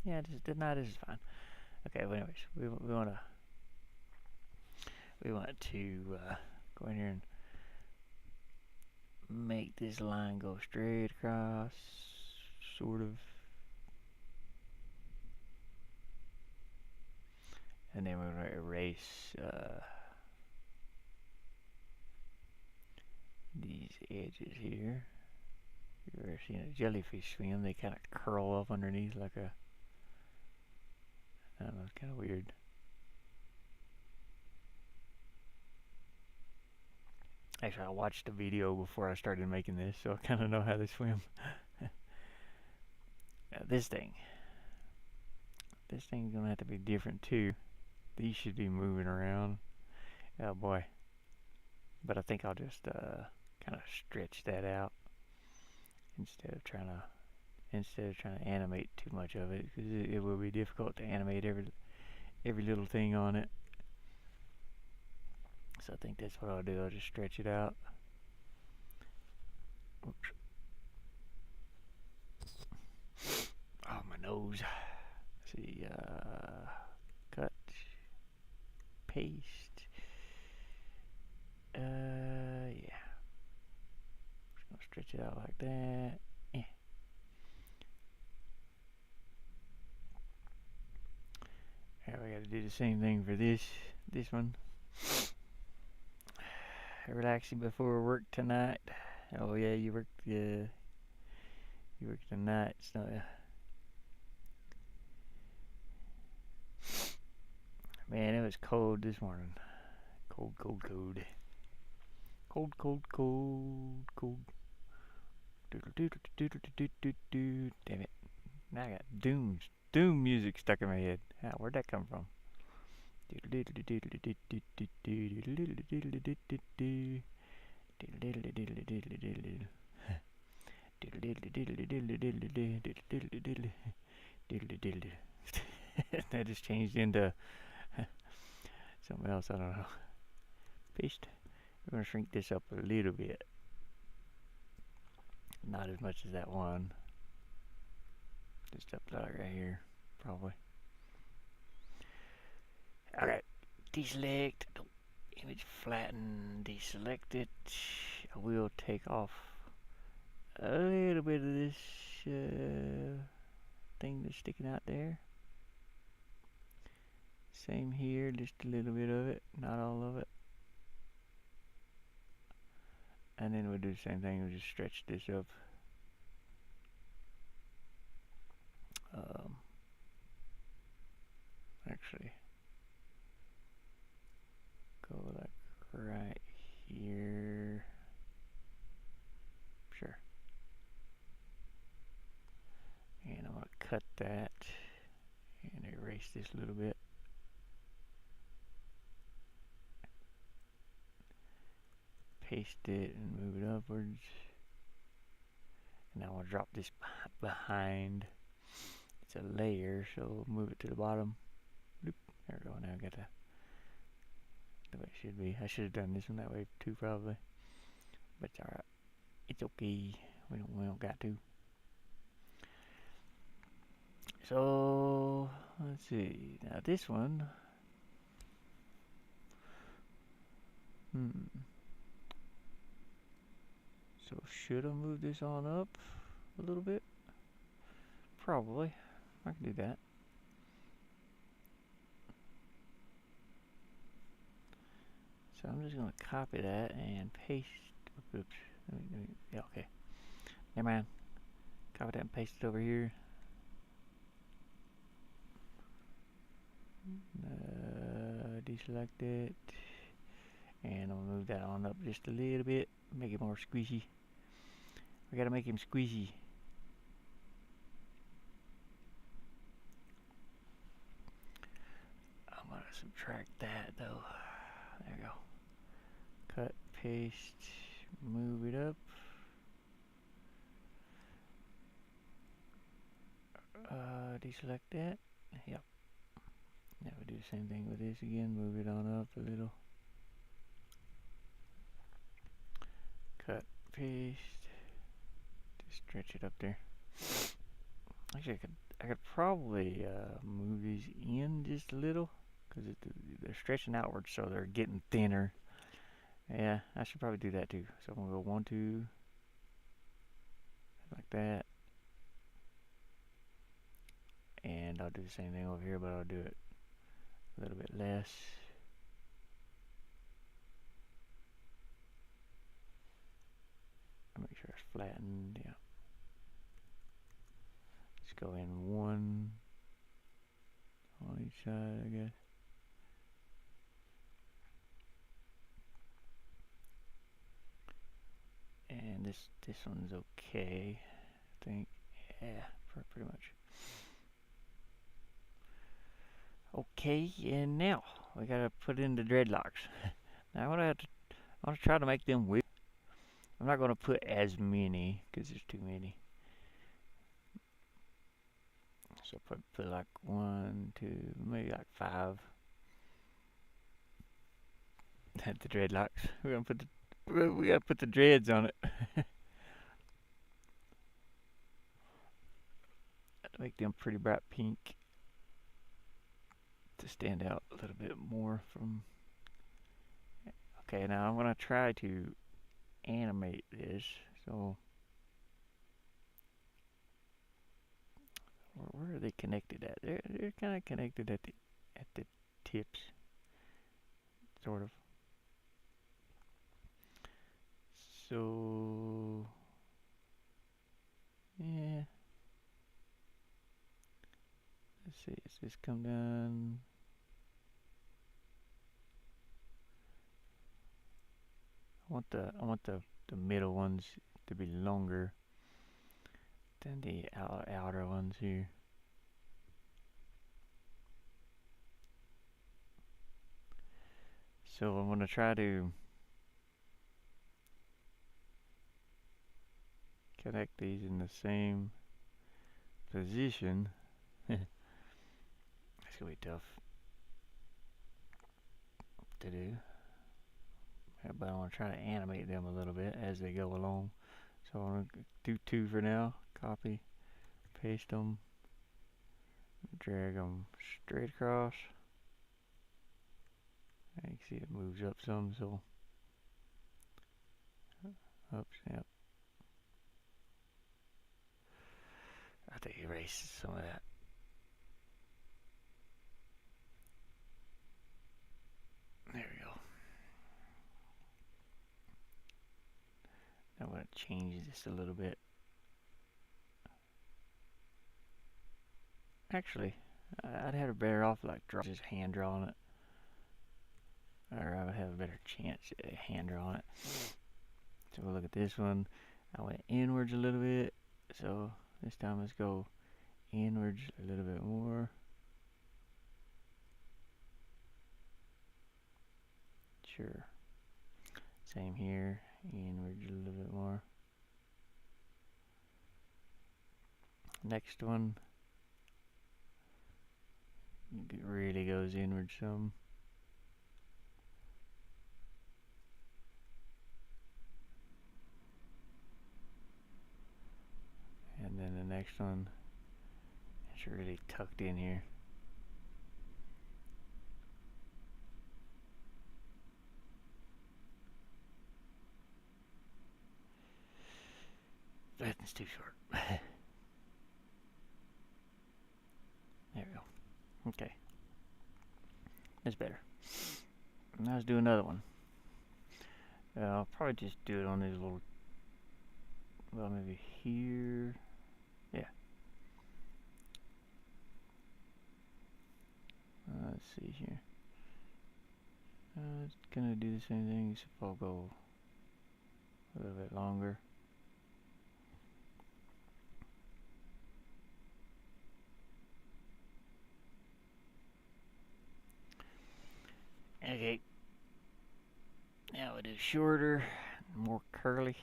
yeah, this is fine. Okay, well, anyways, we want to go in here and make this line go straight across, sort of, and then we're going to erase these edges here. If you've ever seen a jellyfish swim, they kind of curl up underneath like a, I don't know, it's kind of weird. Actually, I watched a video before I started making this, so I kind of know how they swim. Now this thing's gonna have to be different too. These should be moving around. Oh boy. But I think I'll just kind of stretch that out instead of trying to animate too much of it, because it will be difficult to animate every little thing on it. So I think that's what I'll do. I'll just stretch it out. Oops. Oh, my nose. Let's see, cut, paste. Yeah. Just gonna stretch it out like that. Yeah. Now we gotta do the same thing for this one. Relaxing before work tonight. Oh yeah, you work tonight, so yeah. Man, it was cold this morning. Cold. Cold. Damn it. Now I got doom music stuck in my head. Where'd that come from? That just changed into something else, I don't know. Paste. We're going to shrink this up a little bit. Not as much as that one. Just up like right here, probably. Alright. Deselect. Image flatten. Deselect it. I will take off a little bit of this thing that's sticking out there. Same here, just a little bit of it, not all of it. And then we'll do the same thing, we'll just stretch this up. Actually, go like right here. Sure. And I'm going to cut that and erase this a little bit. Paste it and move it upwards. And now I'll drop this behind. It's a layer, so we'll move it to the bottom. Bloop. There we go. Now I got the way it should be. I should have done this one that way too, probably. But it's alright. It's okay. We don't got to. So let's see. Now this one. So should I move this on up a little bit? Probably. I can do that. So I'm just going to copy that and paste. Oops. Yeah, okay. Never mind. Copy that and paste it over here. Deselect it. And I'll move that on up just a little bit. Make it more squishy. We gotta make him squeezy. I'm gonna subtract that though. There we go. Cut, paste, move it up. Deselect that. Yep. Now we do the same thing with this again. Move it on up a little. Cut, paste. Just stretch it up there. Actually, I could probably move these in just a little because they're stretching outwards, so they're getting thinner. Yeah, I should probably do that too. So I'm gonna go 1, 2, like that. And I'll do the same thing over here, but I'll do it a little bit less. I'll make sure it's flattened, yeah. Let's go in 1 on each side, I guess. And this one's okay, I think. Yeah, pretty much. Okay, and now we gotta put in the dreadlocks. Now I want to try to make them wiggle. I'm not gonna put as many because there's too many. So put like 1, 2, maybe like 5. The dreadlocks. We gotta put the dreads on it. Make them pretty bright pink to stand out a little bit more from. Okay, now I'm gonna try to animate this. So where are they connected at? They're kind of connected at the tips, sort of. So yeah. Let's see. Does this come down? I want the middle ones to be longer than the outer ones here. So I'm gonna try to connect these in the same position. It's gonna be tough to do, but I want to try to animate them a little bit as they go along. So I'm gonna do 2 for now. Copy, paste them, drag them straight across. You can see it moves up some, so oops, yep. I think erase some of that. There we go. I'm going to change this a little bit. Actually, I'd have a better off like just hand drawing it. Or I would have a better chance at hand drawing it. So we'll look at this one. I went inwards a little bit. So this time let's go inwards a little bit more. Sure. Same here. Inwards a little bit more. Next one. It really goes inward some. And then the next one, it's really tucked in here. That's too short. There we go. Okay. That's better. Now let's do another one. I'll probably just do it on these little, well, maybe here. Yeah. Let's see here. It's gonna do the same thing, except I'll go a little bit longer. we'll do shorter, more curly.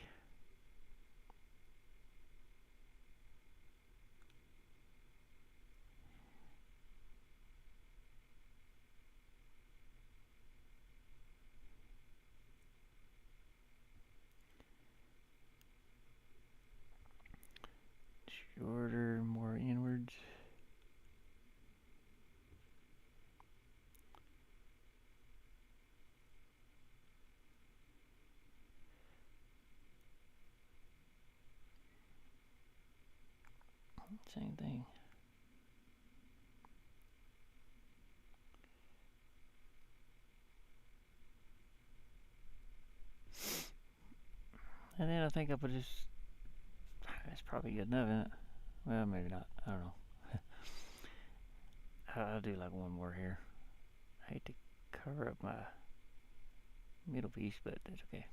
Shorter, more inwards. Same thing. And then I think I put just, that's probably good enough, isn't it? Well, maybe not. I don't know. I'll do like one more here. I hate to cover up my middle piece, but that's okay.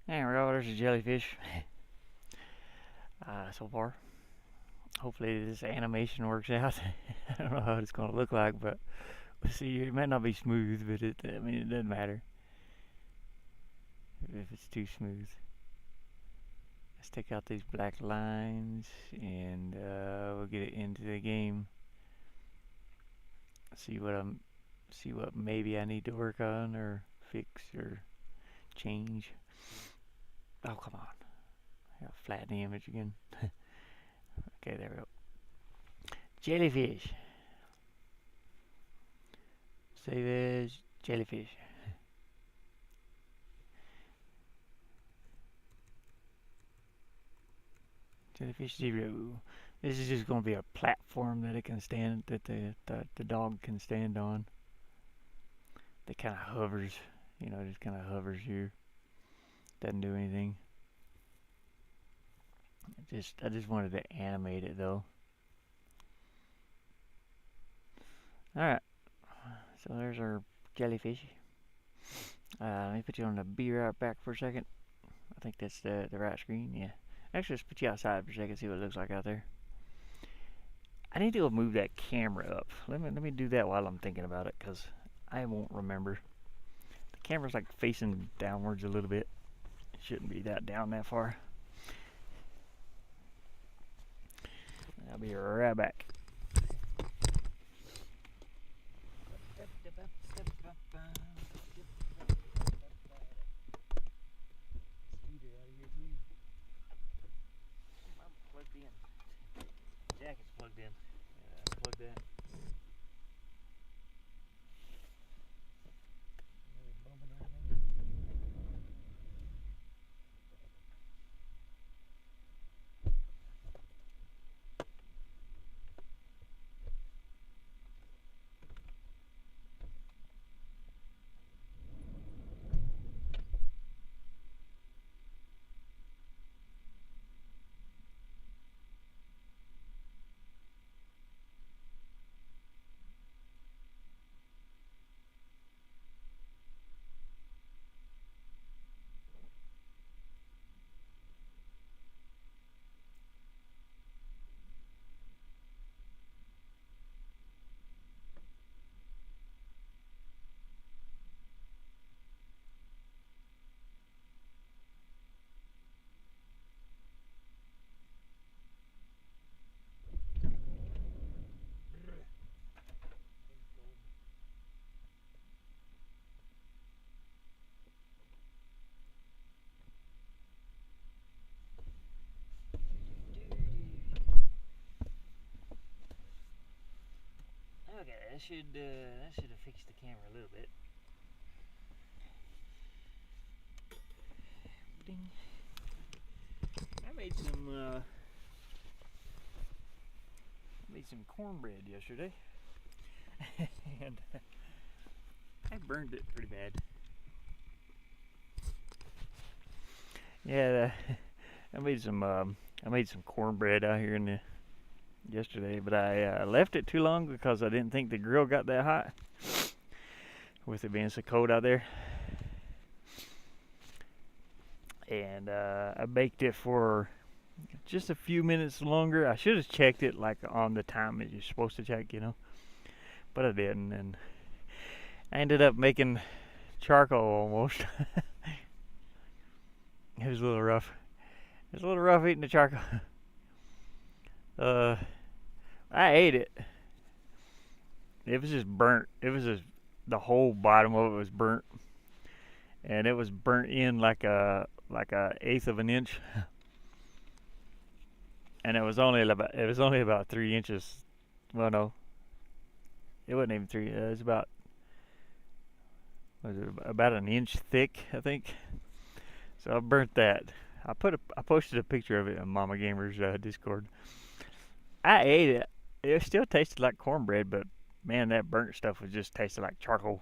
There we go, there's a jellyfish. So far. Hopefully this animation works out. I don't know how it's going to look like, but we'll see. It might not be smooth, but it doesn't matter if it's too smooth. Let's take out these black lines and we'll get it into the game. See what maybe I need to work on or fix or change. Oh, come on. I gotta flatten the image again. Okay, there we go. Jellyfish. Save as jellyfish. Jellyfish 0. This is just going to be a platform that it can stand, that the dog can stand on. That kind of hovers, just kind of hovers here. Doesn't do anything. I just wanted to animate it though. Alright, so there's our jellyfish. Let me put you on the beer out back for a second. I think that's the right screen, yeah. Actually, let's put you outside for a second, see what it looks like out there. I need to go move that camera up. Let me do that while I'm thinking about it, because I won't remember. The camera's like facing downwards a little bit. It shouldn't be that down that far. I'll be right back. Plugged in. Jacket's plugged in. Plug that. Okay, that should have fixed the camera a little bit. Ding. I made some cornbread yesterday, and I burned it pretty bad. Yeah, I made some cornbread out here in yesterday, but I left it too long because I didn't think the grill got that hot with it being so cold out there. And I baked it for just a few minutes longer. I should have checked it like on the time that you're supposed to check, but I didn't, and I ended up making charcoal almost. It was a little rough. It was a little rough eating the charcoal. uh, I ate it. It was just burnt. It was just the whole bottom of it was burnt, and it was burnt in like a eighth of an inch, and it was only about 3 inches. Well, no, it wasn't even three. It was about about an inch thick, I think. So I burnt that. I posted a picture of it on Mama Gamer's Discord. I ate it. It still tasted like cornbread, but man, that burnt stuff was just tasted like charcoal.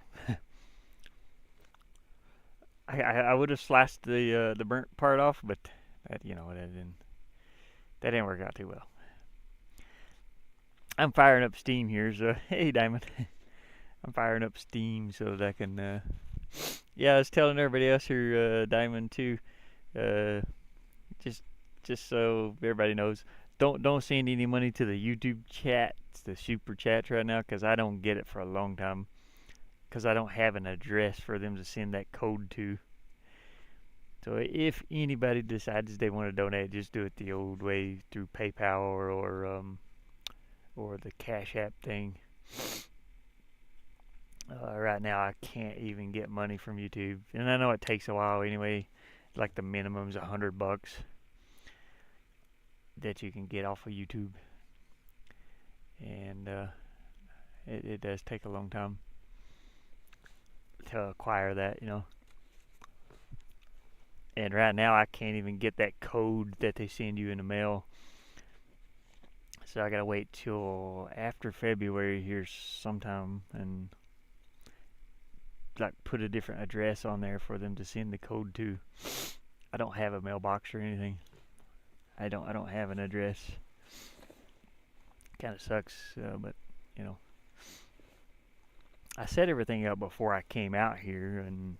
I would have sliced the burnt part off, but that didn't work out too well. I'm firing up steam here, so hey Diamond, I'm firing up steam so that I can. Yeah, I was telling everybody else here, Diamond too. Uh, just so everybody knows, don't send any money to the YouTube chats, the super chats right now, because I don't get it for a long time, because I don't have an address for them to send that code to. So if anybody decides they want to donate, just do it the old way through PayPal or the Cash App thing. Right now, I can't even get money from YouTube, and I know it takes a while anyway. Like the minimum's $100 that you can get off of YouTube, and it does take a long time to acquire that. And right now, I can't even get that code that they send you in the mail. So I gotta wait till after February here sometime and like put a different address on there for them to send the code to. I don't have a mailbox or anything. I don't have an address. Kind of sucks, but I set everything up before I came out here, and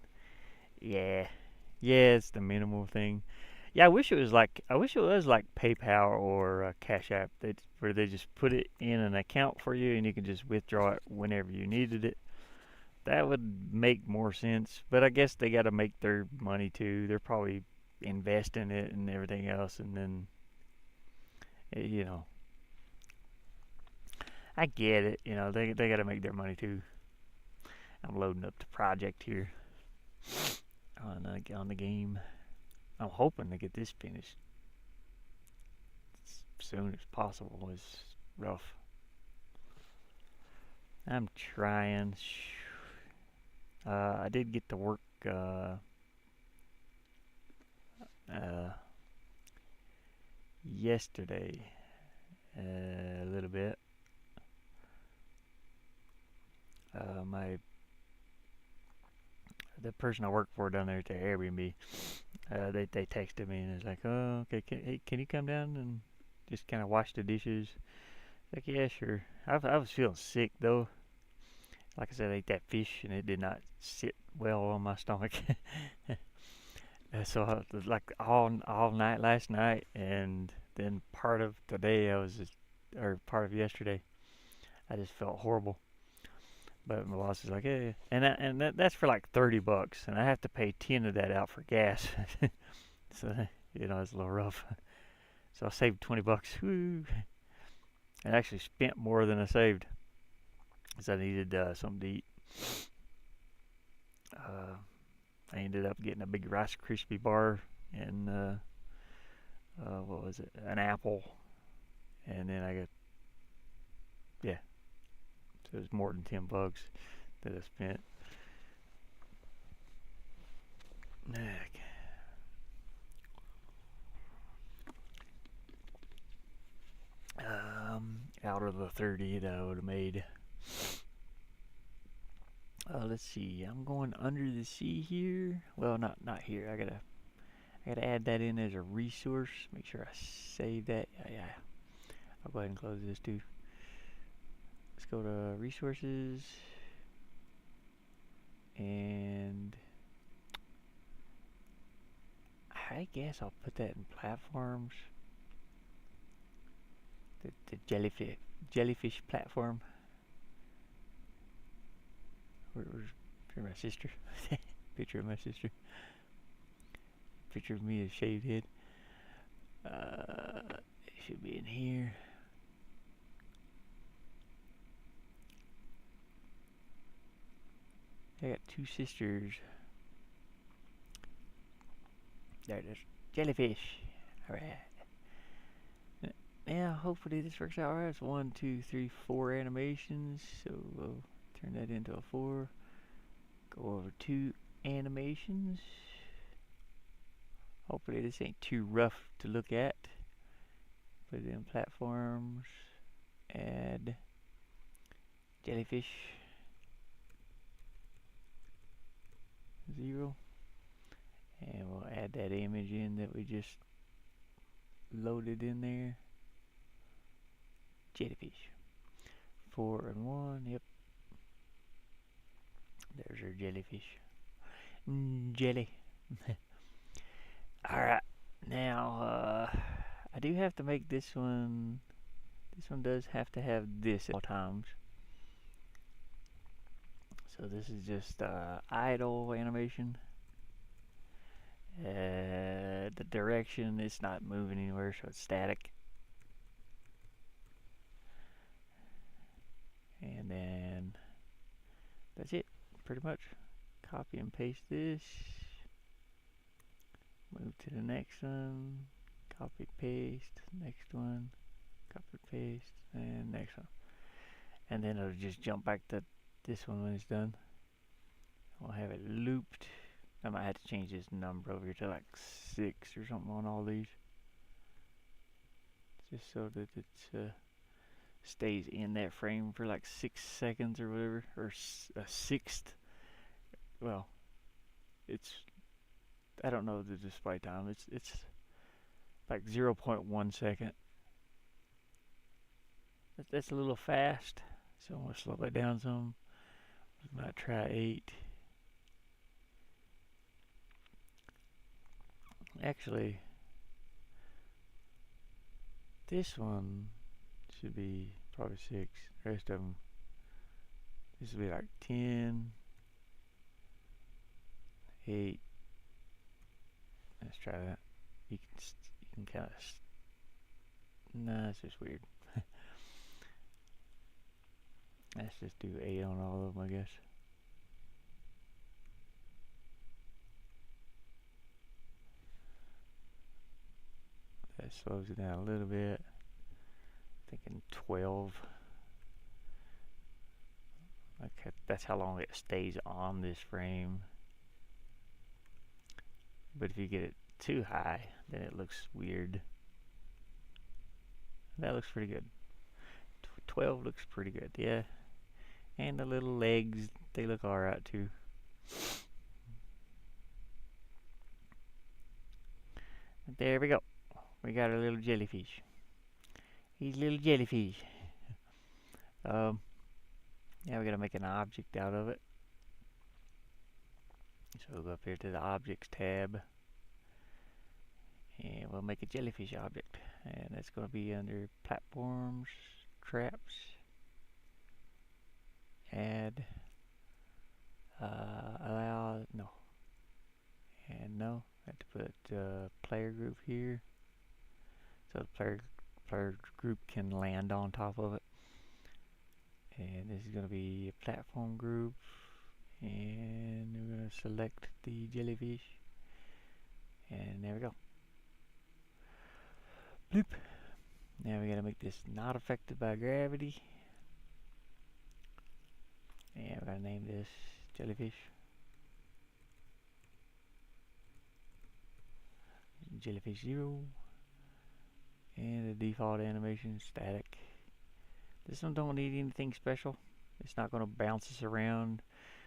yeah, it's the minimal thing. Yeah, I wish it was like PayPal or Cash App where they just put it in an account for you and you can just withdraw it whenever you needed it. That would make more sense, but I guess they got to make their money too. They're probably investing it and everything else, and then I get it. They got to make their money too. I'm loading up the project here on the game. I'm hoping to get this finished as soon as possible. It's rough. I'm trying. I did get to work yesterday a little bit. The person I work for down there at the Airbnb, they texted me and it's like, oh, okay, can you come down and just kind of wash the dishes? Like, yeah, sure. I was feeling sick though. Like I said, I ate that fish and it did not sit well on my stomach. So I was like all night last night, and then part of today or part of yesterday, I just felt horrible. But my boss is like, hey, and that's for like $30, and I have to pay 10 of that out for gas. So it's a little rough. So I saved $20. Woo! I actually spent more than I saved, because I needed something to eat. I ended up getting a big Rice Krispie bar and what was it? An apple, and then I got so it was more than $10 that I spent. Out of the 30 that I would have made. Let's see. I'm going under the sea here. Well, not here. I gotta add that in as a resource. Make sure I save that. Yeah. I'll go ahead and close this too. Let's go to resources, and I guess I'll put that in platforms. The jellyfish platform. Where's my sister? Picture of my sister. Picture of me, a shaved head. It should be in here. I got two sisters. There it is. Jellyfish. Alright. Now, hopefully this works out right. It's 1, 2, 3, 4 animations. So we'll turn that into a 4. Go over 2 animations. Hopefully this ain't too rough to look at. Put it in platforms. Add jellyfish. 0. And we'll add that image in that we just loaded in there. Jellyfish. 4 and 1. Yep. There's our jellyfish. Jelly. Alright. Now, I do have to make this one. This one does have to have this at all times. So this is just idle animation. The direction, it's not moving anywhere, so it's static. And then that's it, pretty much. Copy and paste this. Move to the next one. Copy, paste. Next one. Copy, paste. And next one. And then it'll just jump back to this one when it's done. We'll have it looped. I might have to change this number over here to like 6 or something on all these. Just so that it stays in that frame for like 6 seconds or whatever. Or a sixth. Well, it's, I don't know the display time. It's like 0.1 second. That's a little fast. So I'm going to slow it down some. I might try 8. Actually, this one should be probably 6. The rest of them, this will be like 10, 8. Let's try that. You can kind of. Nah, it's just weird. Let's just do 8 on all of them, I guess. That slows it down a little bit. Thinking 12. Okay, that's how long it stays on this frame. But if you get it too high, then it looks weird. That looks pretty good. 12 looks pretty good, yeah. And the little legs, they look alright too. There we go. We got our little jellyfish. He's a little jellyfish. Now we gotta make an object out of it. So we'll go up here to the Objects tab. And we'll make a jellyfish object. And that's gonna be under Platforms, Traps, Add, Allow, no. And no, I have to put player group here. So the player group can land on top of it. And this is going to be a platform group. And we're going to select the jellyfish. And there we go. Bloop. Now we got to make this not affected by gravity. And we're going to name this jellyfish. Jellyfish 0. And the default animation static. This one don't need anything special. It's not going to bounce us around,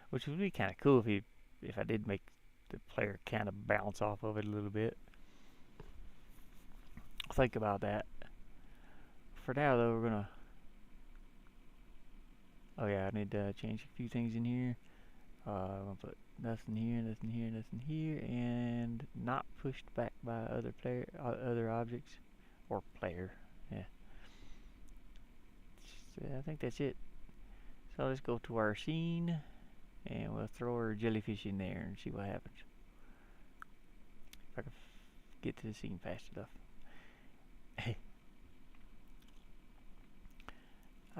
which would be kind of cool if I did make the player kind of bounce off of it a little bit. Think about that for now though, we're gonna. Oh yeah, I need to change a few things in here. I'm gonna put nothing here, nothing here, nothing here, and not pushed back by other objects or player. Yeah. I think that's it. So let's go to our scene, and we'll throw our jellyfish in there and see what happens. If I can get to the scene fast enough.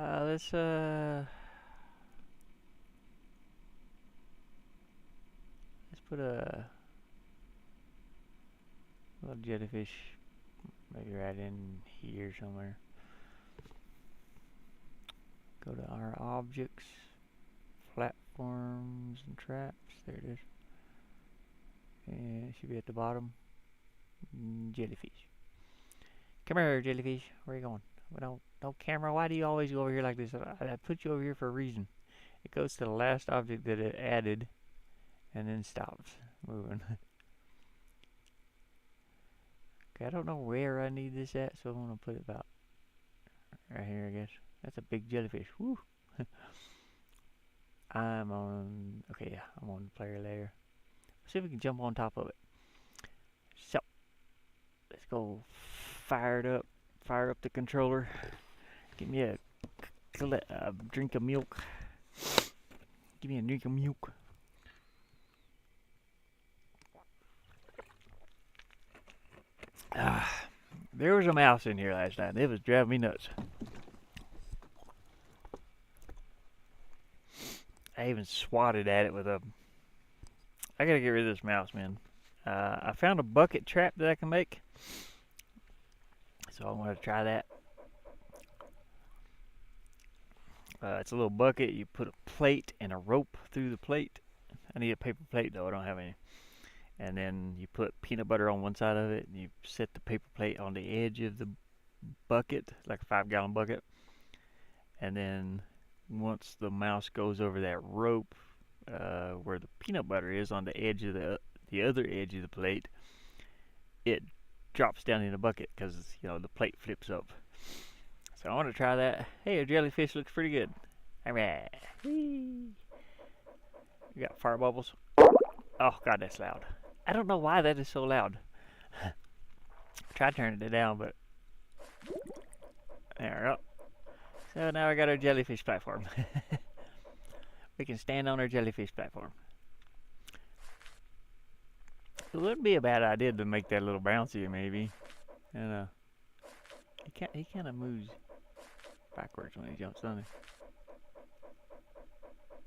Let's put a little jellyfish maybe right in here somewhere. Go to our objects, platforms and traps. There it is. And it should be at the bottom. Jellyfish. Come here, jellyfish. Where are you going? Well, no camera. Why do you always go over here like this? I put you over here for a reason. It goes to the last object that it added and then stops moving. Okay, I don't know where I need this at, so I'm going to put it about right here, I guess. That's a big jellyfish. Woo! I'm on... Okay, yeah, I'm on the player layer. Let's see if we can jump on top of it. So, let's go fire it up. Fire up the controller. Give me a drink of milk. Give me a drink of milk. There was a mouse in here last night. It was driving me nuts. I even swatted at it with a... I gotta get rid of this mouse, man. I found a bucket trap that I can make. So I want to try that. It's a little bucket. You put a plate and a rope through the plate. I need a paper plate though. I don't have any. And then you put peanut butter on one side of it. And you set the paper plate on the edge of the bucket, like a 5-gallon bucket. And then once the mouse goes over that rope, where the peanut butter is on the edge of the other edge of the plate, it drops down in the bucket because the plate flips up. So I want to try that. Hey, a jellyfish looks pretty good. Alright. We got fire bubbles. Oh god, that's loud. I don't know why that is so loud. Try turning it down, but there we go. So now I got our jellyfish platform. We can stand on our jellyfish platform. It wouldn't be a bad idea to make that a little bouncier, maybe. And he kind of moves backwards when he jumps, doesn't he?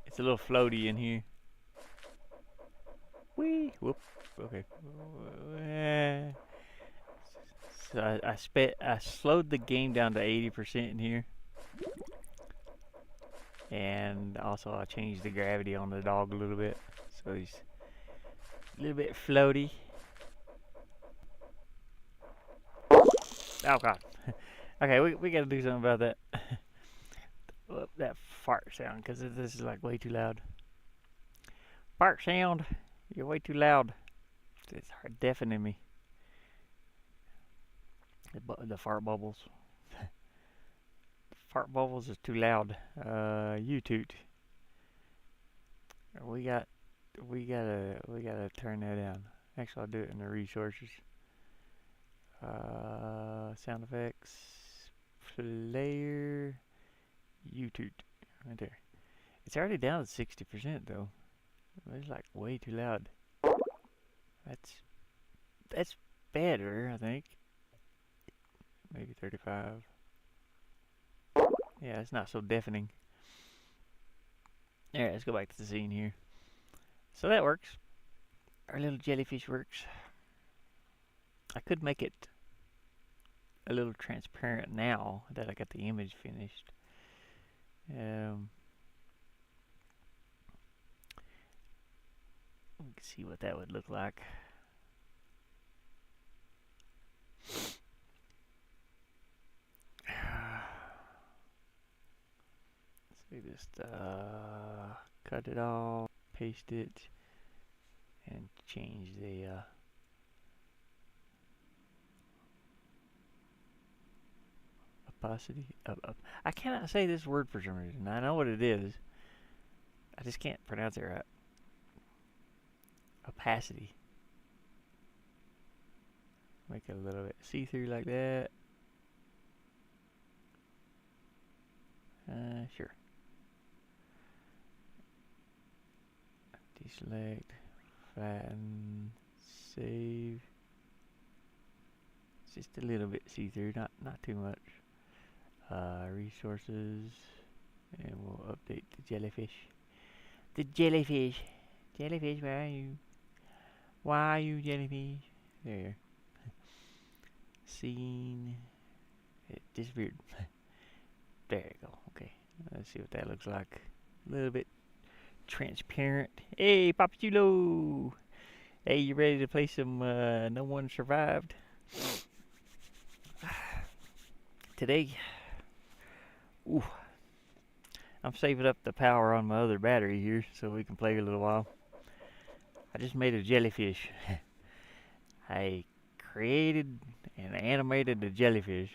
It's a little floaty in here. Whee! Whoop. Okay. So I slowed the game down to 80% in here. And also I changed the gravity on the dog a little bit. So he's a little bit floaty. Oh god. Okay, we gotta do something about that. That fart sound, because this is like way too loud. Fart sound, you're way too loud. It's deafening me. The fart bubbles. Fart bubbles is too loud. You toot. We gotta turn that down. Actually, I'll do it in the resources. Sound effects, player, YouTube, right there. It's already down to 60% though. It's like way too loud. That's better, I think. Maybe 35. Yeah, it's not so deafening. Alright, let's go back to the scene here. So that works. Our little jellyfish works. I could make it a little transparent now that I got the image finished. We can see what that would look like. So we just cut it off, paste it, and change the opacity. I cannot say this word for some reason. I know what it is. I just can't pronounce it right. Opacity. Make it a little bit see-through like that. Sure. Deselect, flatten, save. It's just a little bit see-through, not too much. Resources, and we'll update the jellyfish. The jellyfish. Jellyfish, where are you? Why are you jellyfish? There. Scene. It disappeared. There you go. Okay. Let's see what that looks like. A little bit transparent. Hey, Papachulo! Hey, you ready to play some No One Survived? Today, ooh, I'm saving up the power on my other battery here so we can play a little while. I just made a jellyfish. I created and animated a jellyfish.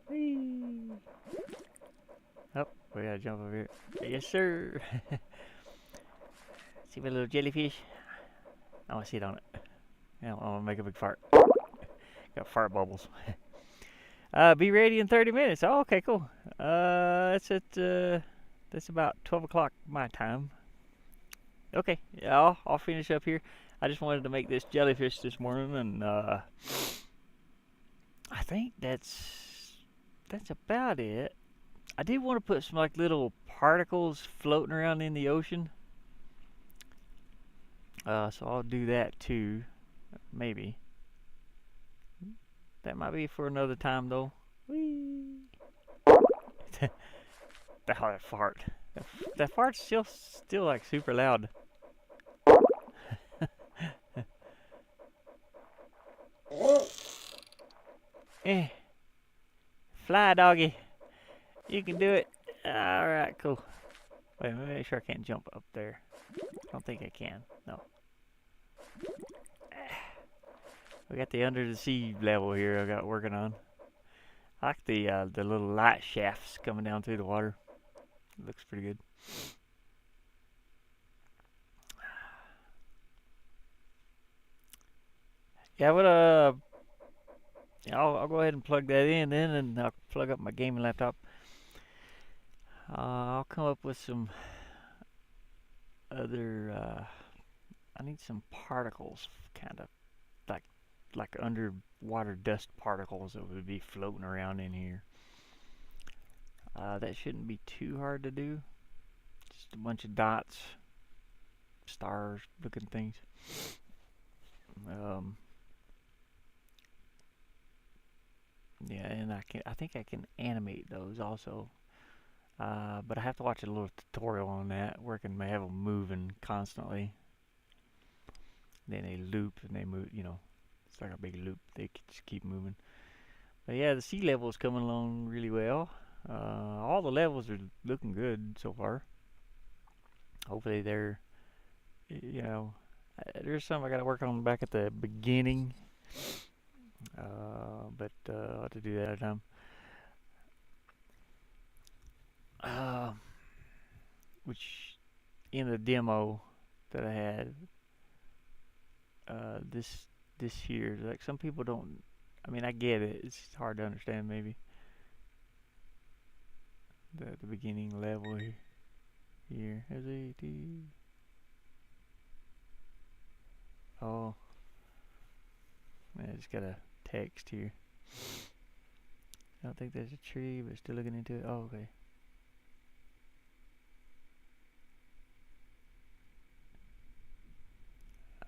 Whee! Oh, we gotta jump over here. Yes, sir. See my little jellyfish? I want to sit on it. I want to make a big fart. Got fart bubbles. Be ready in 30 minutes. Oh, okay, cool. That's about 12 o'clock my time. Okay, yeah, I'll finish up here. I just wanted to make this jellyfish this morning, and I think that's about it. I did want to put some like little particles floating around in the ocean. So I'll do that too, maybe. That might be for another time though. Whee! That fart. That fart's still like super loud. Eh. Fly, doggy. You can do it. Alright, cool. Wait, let me make sure I can't jump up there. I don't think I can. No. We got the under the sea level here I got working on. I like the little light shafts coming down through the water. It looks pretty good. Yeah, but I'll go ahead and plug that in then, and I'll plug up my gaming laptop. I'll come up with some other. I need some particles, kind of like underwater dust particles that would be floating around in here. That shouldn't be too hard to do. Just a bunch of dots, stars looking things. Yeah, and I think I can animate those also. But I have to watch a little tutorial on that where I can have them moving constantly. Then they loop and they move, it's like a big loop. They just keep moving. But yeah, the sea level is coming along really well. All the levels are looking good so far. Hopefully they're, there's some I got to work on back at the beginning. But I'll have to do that at a time. Which in the demo that I had, this here, like some people don't. I mean, I get it. It's hard to understand maybe. The beginning level here. There's a T. Oh, I just got a text here. I don't think there's a tree, but still looking into it. Oh, okay.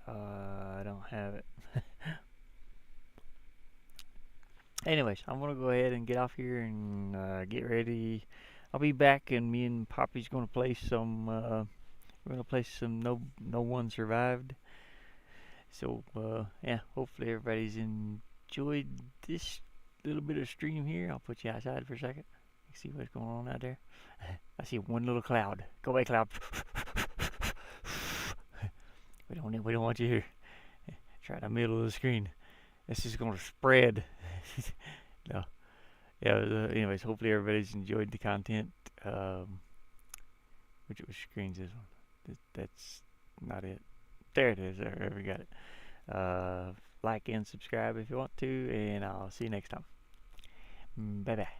I don't have it. Anyways, I'm gonna go ahead and get off here and get ready. I'll be back, and me and Poppy's gonna play some. We're gonna play some No One Survived. So yeah, hopefully everybody's enjoyed this little bit of stream here. I'll put you outside for a second. See what's going on out there. I see one little cloud. Go away, cloud. We don't want you here. Try in the middle of the screen. This is gonna spread. No. Yeah. Anyways, hopefully everybody's enjoyed the content. Um, which screen's this one? That's not it. There it is. There, we got it. Like and subscribe if you want to, and I'll see you next time. Bye bye.